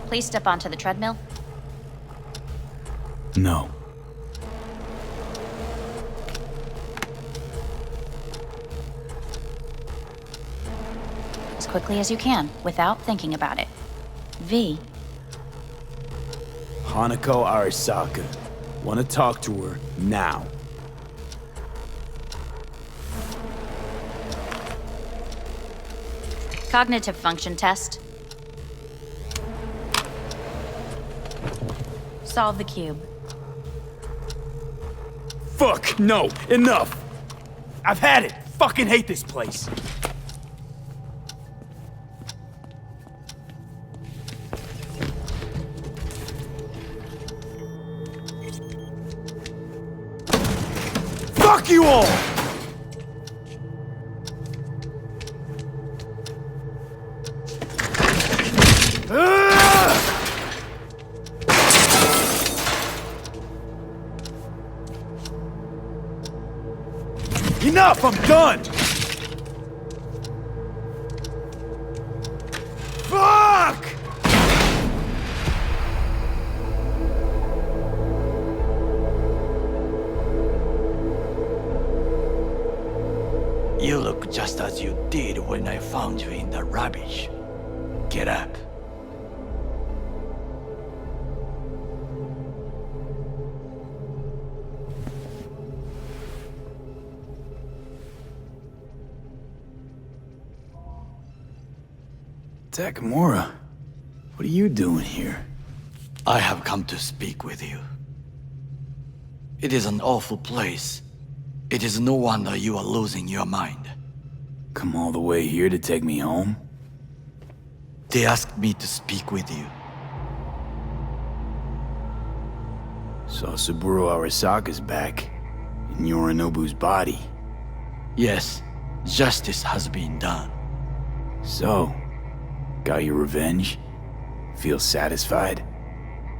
Please step onto the treadmill. No. As quickly as you can, without thinking about it. V. Hanako Arasaka. Want to talk to her now. Cognitive function test. Solve the cube. Fuck, no, enough! I've had it! Fucking hate this place! Fuck you all! Enough! I'm done! Fuck! You look just as you did when I found you in the rubbish. Get up. Takamura, what are you doing here? I have come to speak with you. It is an awful place. It is no wonder you are losing your mind. Come all the way here to take me home? They asked me to speak with you. So Saburo Arasaka's back, in Yorinobu's body. Yes, justice has been done. So, got your revenge? Feel satisfied?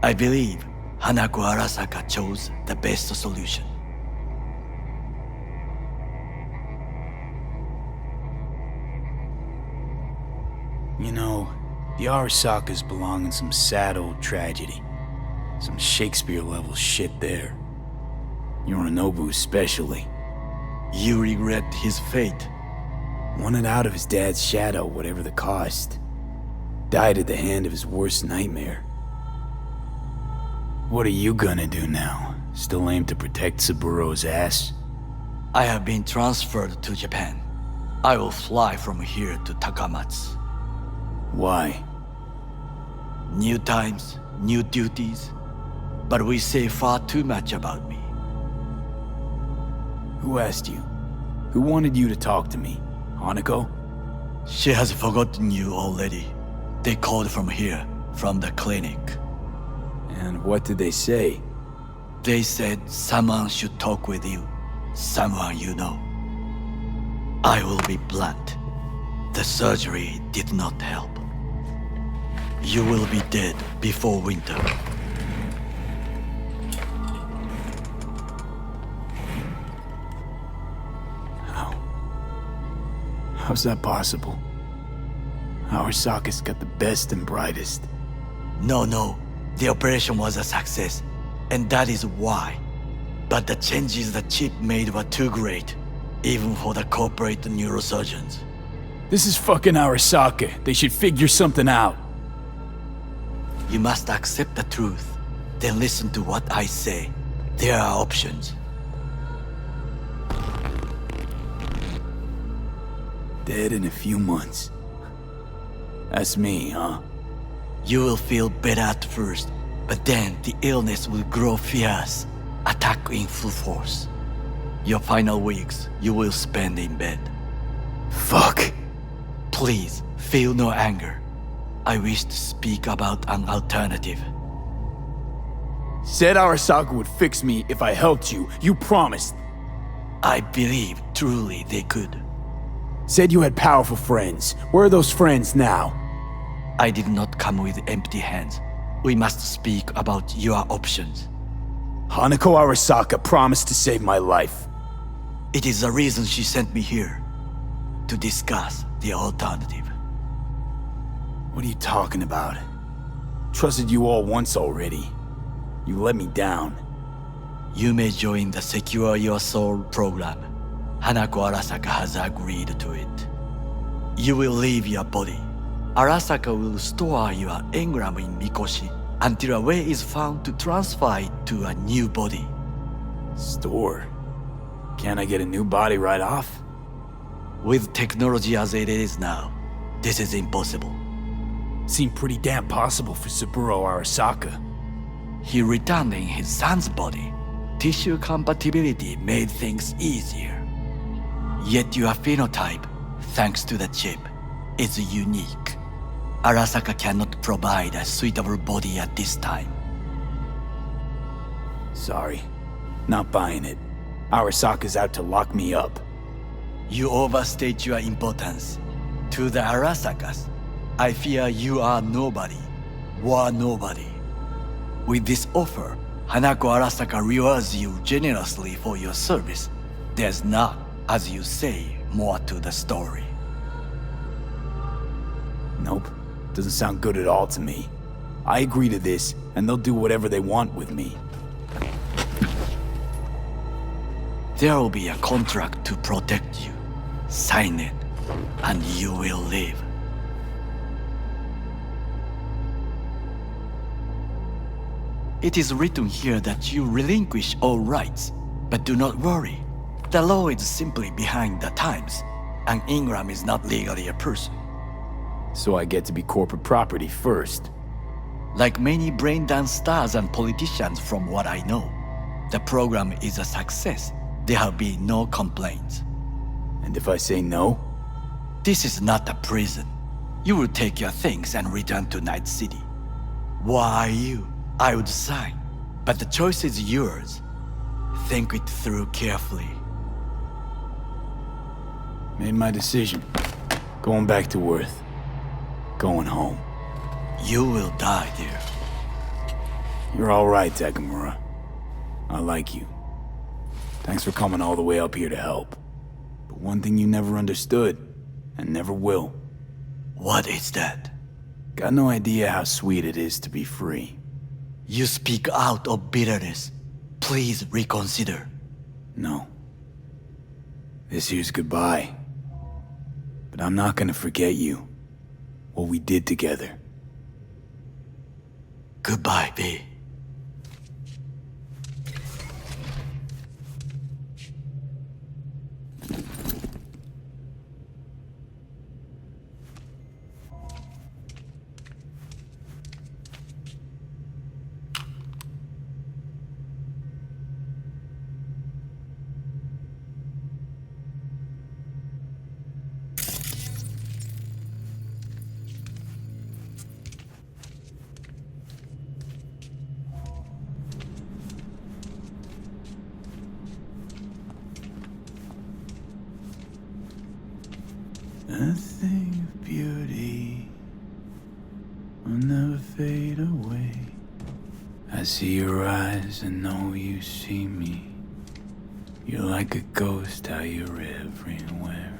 I believe Hanako Arasaka chose the best solution. You know, the Arasakas belong in some sad old tragedy. Some Shakespeare-level shit there. Yorinobu especially. You regret his fate? Wanted out of his dad's shadow, whatever the cost. Died at the hand of his worst nightmare. What are you gonna do now? Still aim to protect Saburo's ass? I have been transferred to Japan. I will fly from here to Takamatsu. Why? New times, new duties. But we say far too much about me. Who asked you? Who wanted you to talk to me? Hanako? She has forgotten you already. They called from here, from the clinic. And what did they say? They said someone should talk with you. Someone you know. I will be blunt. The surgery did not help. You will be dead before winter. How's that possible? Arasaka's got the best and brightest. No. The operation was a success, and that is why. But the changes the chip made were too great, even for the corporate neurosurgeons. This is fucking Arasaka. They should figure something out. You must accept the truth, then listen to what I say. There are options. Dead in a few months. That's me, huh? You will feel better at first, but then the illness will grow fierce, attack in full force. Your final weeks, you will spend in bed. Fuck. Please, feel no anger. I wish to speak about an alternative. Said Arasaka would fix me if I helped you. You promised. I believe truly they could. Said you had powerful friends. Where are those friends now? I did not come with empty hands. We must speak about your options. Hanako Arasaka promised to save my life. It is the reason she sent me here. To discuss the alternative. What are you talking about? Trusted you all once already. You let me down. You may join the Secure Your Soul program. Hanako Arasaka has agreed to it. You will leave your body. Arasaka will store your engram in Mikoshi until a way is found to transfer it to a new body. Store? Can't I get a new body right off? With technology as it is now, this is impossible. Seemed pretty damn possible for Saburo Arasaka. He returned in his son's body. Tissue compatibility made things easier. Yet your phenotype, thanks to the chip, is unique. Arasaka cannot provide a suitable body at this time. Sorry, not buying it. Arasaka's out to lock me up. You overstate your importance. To the Arasakas, I fear you are nobody. Were nobody. With this offer, Hanako Arasaka rewards you generously for your service. There's not, as you say, more to the story. Nope. Doesn't sound good at all to me. I agree to this, and they'll do whatever they want with me. There will be a contract to protect you. Sign it, and you will live. It is written here that you relinquish all rights, but do not worry. The law is simply behind the times. An engram is not legally a person. So I get to be corporate property first. Like many brain-dance stars and politicians from what I know, the program is a success. There have been no complaints. And if I say no? This is not a prison. You will take your things and return to Night City. Why you? I would sign, but the choice is yours. Think it through carefully. Made my decision. Going back to Earth. Going home. You will die there. You're all right, Takamura. I like you. Thanks for coming all the way up here to help. But one thing you never understood, and never will. What is that? Got no idea how sweet it is to be free. You speak out of bitterness. Please reconsider. No. This here's goodbye. But I'm not gonna forget you. What we did together. Goodbye, V. Nothing of beauty will never fade away. I see your eyes and know you see me. You're like a ghost, how you're everywhere.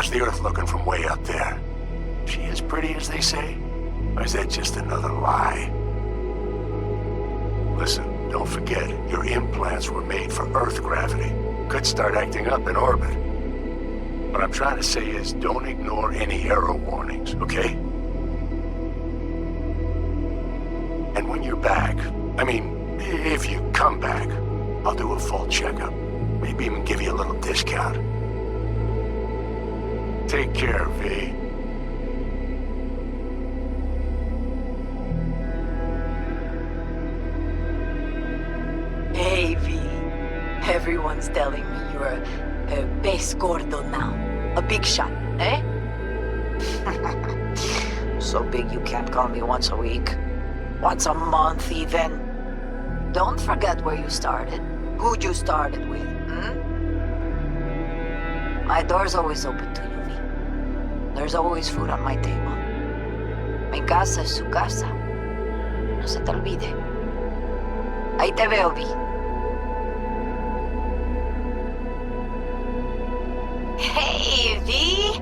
How's the Earth looking from way up there? She as pretty as they say? Or is that just another lie? Listen, don't forget, your implants were made for Earth gravity. Could start acting up in orbit. What I'm trying to say is, don't ignore any error warnings, okay? And when you're back, I mean, if you come back, I'll do a full checkup. Maybe even give you a little discount. Take care, V. Hey, V. Everyone's telling me you're a base gordo now. A big shot, eh? So big you can't call me once a week. Once a month, even. Don't forget where you started. Who you started with, My door's always open to you, V. There's always food on my table. Mi casa es su casa. No se te olvide. Ahí te veo, V. Hey, V!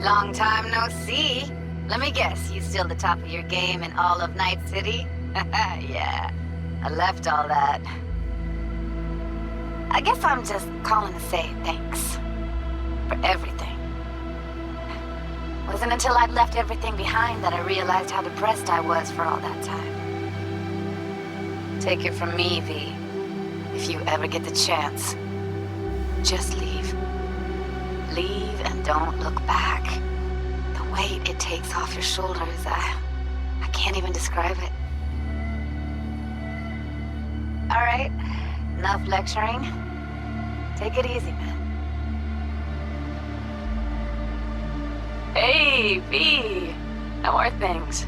Long time no see. Let me guess, you still the top of your game in all of Night City? Yeah, I left all that. I guess I'm just calling to say thanks. For everything. Wasn't until I'd left everything behind that I realized how depressed I was for all that time. Take it from me, V. If you ever get the chance, just leave. Leave and don't look back. The weight it takes off your shoulders, I can't even describe it. All right, enough lecturing. Take it easy, man. Hey, V! How are things?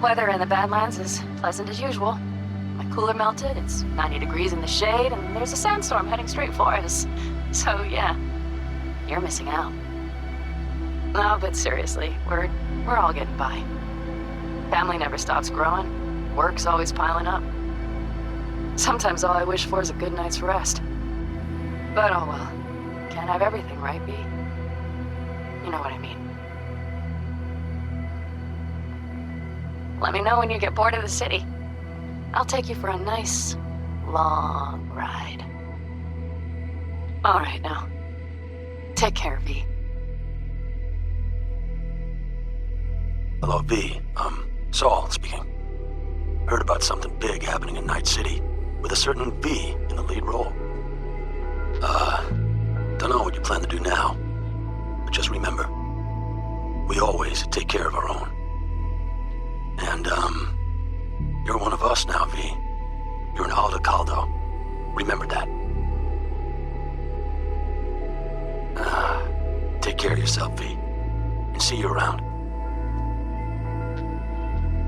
Weather in the Badlands is pleasant as usual. My cooler melted, it's 90 degrees in the shade, and there's a sandstorm heading straight for us. So, yeah, you're missing out. No, but seriously, we're all getting by. Family never stops growing. Work's always piling up. Sometimes all I wish for is a good night's rest. But oh well. Can't have everything, right, V? You know what I mean. Let me know when you get bored of the city. I'll take you for a nice, long ride. All right, now. Take care, V. Hello, V. Saul speaking. Heard about something big happening in Night City, with a certain V in the lead role. Don't know what you plan to do now, but just remember, we always take care of our own. And, you're one of us now, V. You're an Aldo Caldo. Remember that. Take care of yourself, V. And see you around.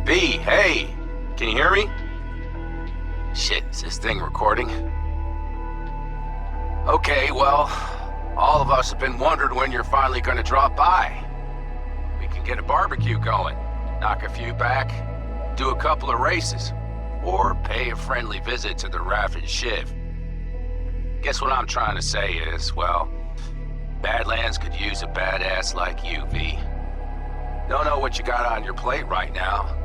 V, hey! Can you hear me? Shit, is this thing recording? Okay, well, all of us have been wondering when you're finally gonna drop by. We can get a barbecue going, knock a few back, do a couple of races, or pay a friendly visit to the Raff and Shiv. Guess what I'm trying to say is, well, Badlands could use a badass like you, V. Don't know what you got on your plate right now,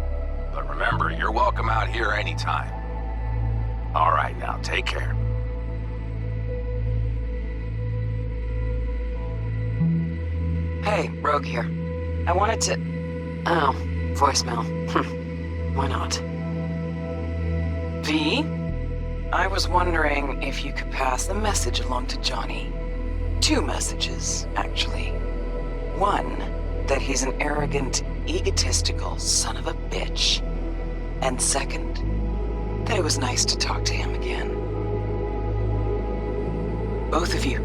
but remember, you're welcome out here anytime. All right, now, take care. Hey, Rogue here. I wanted to... Oh, voicemail. Why not? V? I was wondering if you could pass the message along to Johnny. 2 messages, actually. One, that he's an arrogant, egotistical son of a bitch. And second, that it was nice to talk to him again. Both of you,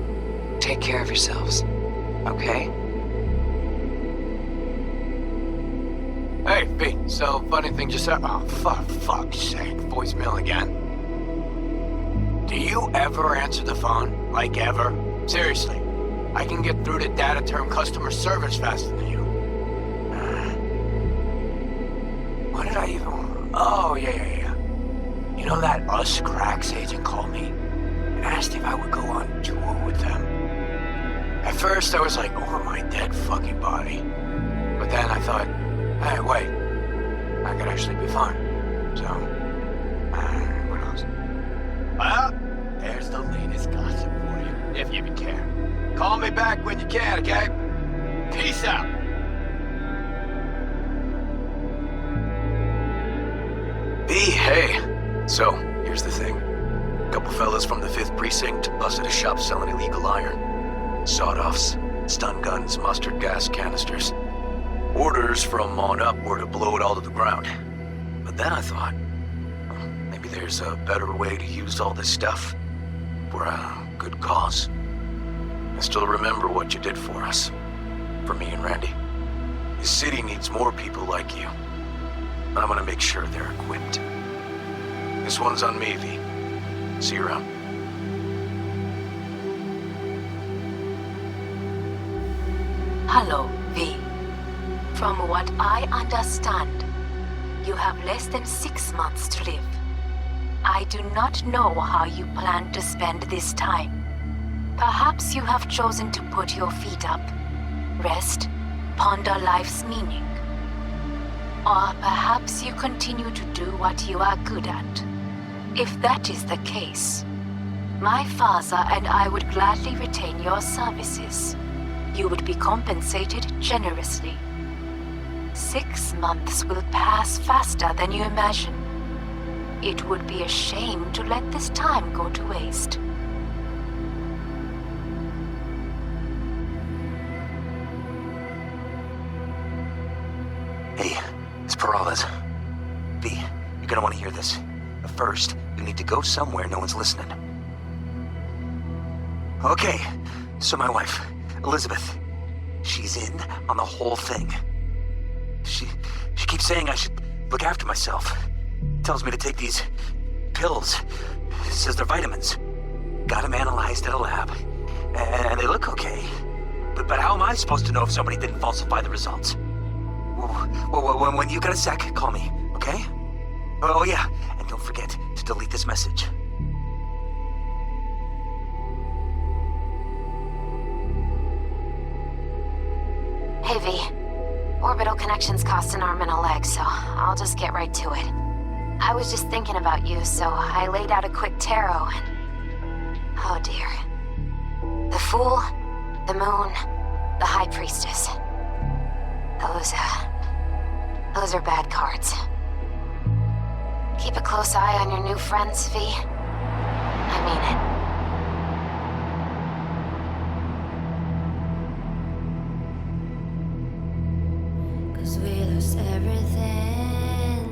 take care of yourselves, okay? Hey, V, so funny thing just happened. Oh, fuck's sake, voicemail again. Do you ever answer the phone? Like ever? Seriously, I can get through to data term customer service faster than you. What did I even... Oh, yeah. You know that Us Cracks agent called me and asked if I would go on tour with them? At first, I was like, over my dead fucking body. But then I thought, hey, wait, I could actually be fine. So, what else? Well, there's the latest gossip for you, if you even care. Call me back when you can, okay? Peace out. Hey. So, here's the thing. A couple fellas from the 5th Precinct busted a shop selling illegal iron. Sawed-offs, stun guns, mustard gas canisters. Orders from on up were to blow it all to the ground. But then I thought, well, maybe there's a better way to use all this stuff for a good cause. I still remember what you did for us. For me and Randy. The city needs more people like you. I'm gonna make sure they're equipped. This one's on me, V. See you around. Hello, V. From what I understand, you have less than 6 months to live. I do not know how you plan to spend this time. Perhaps you have chosen to put your feet up, rest, ponder life's meaning. Or perhaps you continue to do what you are good at. If that is the case, my father and I would gladly retain your services. You would be compensated generously. 6 months will pass faster than you imagine. It would be a shame to let this time go to waste. Hey, it's Peralez. V, you're gonna want to hear this. But first, you need to go somewhere no one's listening. Okay, so my wife, Elizabeth, she's in on the whole thing. She keeps saying I should look after myself. Tells me to take these pills. Says they're vitamins. Got them analyzed at a lab. And they look okay. But how am I supposed to know if somebody didn't falsify the results? When you got a sec, call me, okay? Oh yeah, and don't forget to delete this message. Hey, V. Orbital connections cost an arm and a leg, so I'll just get right to it. I was just thinking about you, so I laid out a quick tarot and... oh dear. The Fool, the Moon, the High Priestess. Those are bad cards. Keep a close eye on your new friends, V. I mean it. 'Cause we lost everything.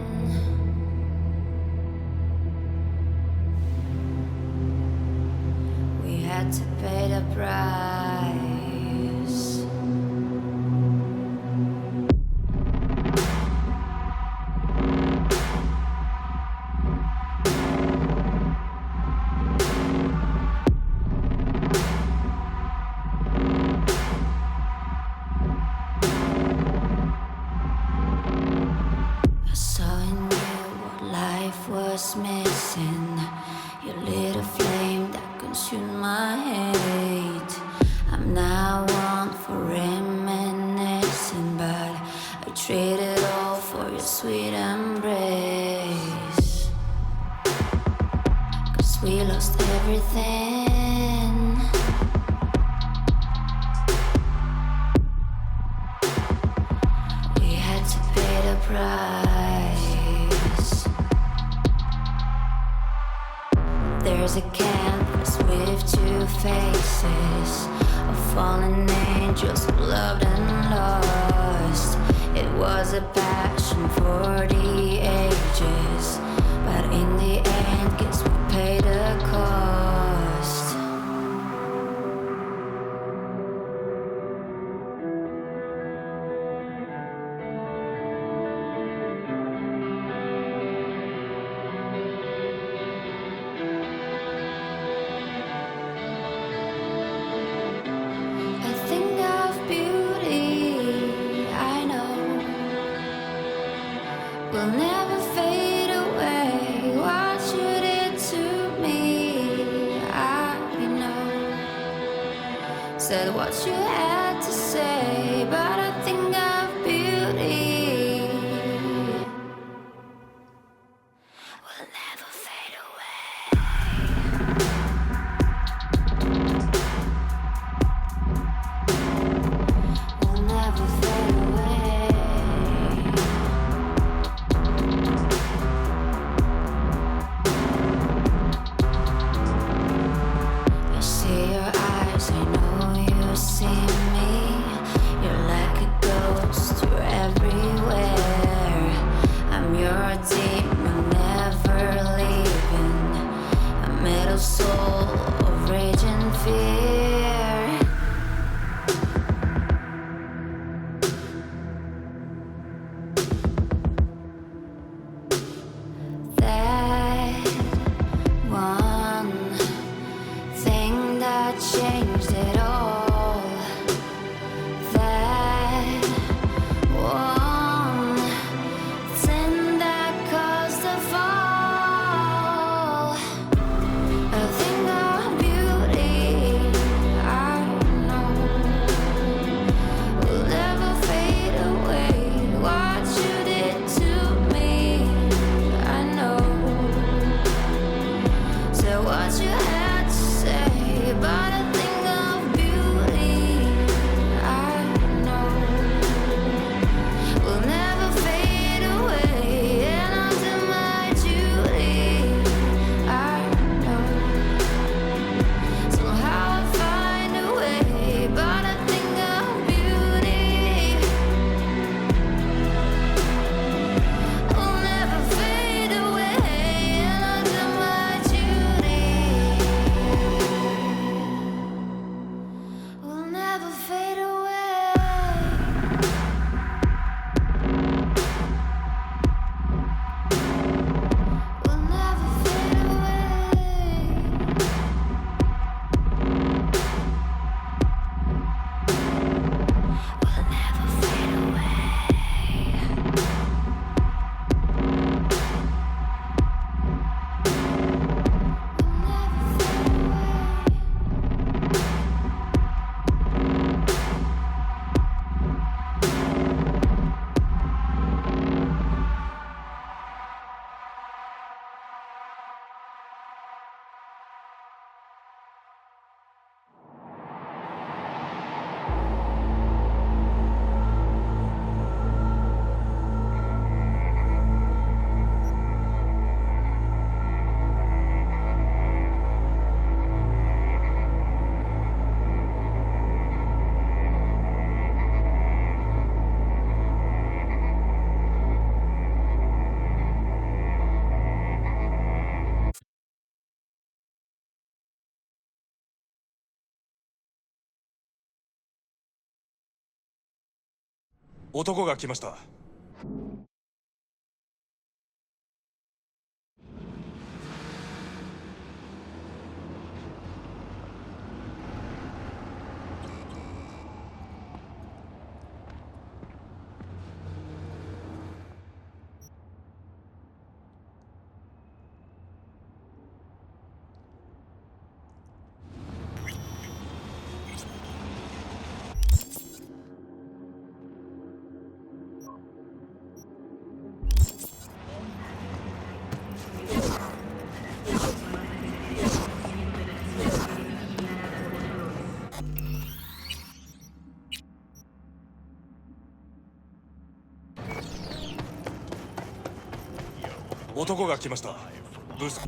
We had to pay the price. I saw in you what life was missing. You lit a flame that consumed my hate. I'm now one for reminiscing, but I traded all for your sweet embrace. 'Cause we lost everything. We had to pay the price. There's a canvas with 2 faces of fallen angels who loved and lost. It was a passion for the ages, but in the end, guess we paid the cost. I think of beauty, I know, will never fade away. what you had to say, but I think of beauty will never fade away. Will never fade away. I see your eyes, I know you see me. You're like a ghost, you're everywhere. I'm your demon, never leaving. A metal soul of rage and fear. That one thing that changed it all. That one thing that caused the fall. A thing of beauty, I know, will never fade away. What you did to me, I know. So what you had to say, but a thing of beauty, I know, will never fade away. And I'll do my duty, I know. Somehow I'll find a way, but a thing of beauty will never fade away. And I'll do my duty, will never fade away. Will never fade away. Will never fade away.男が来ました。男が来ました。ブース。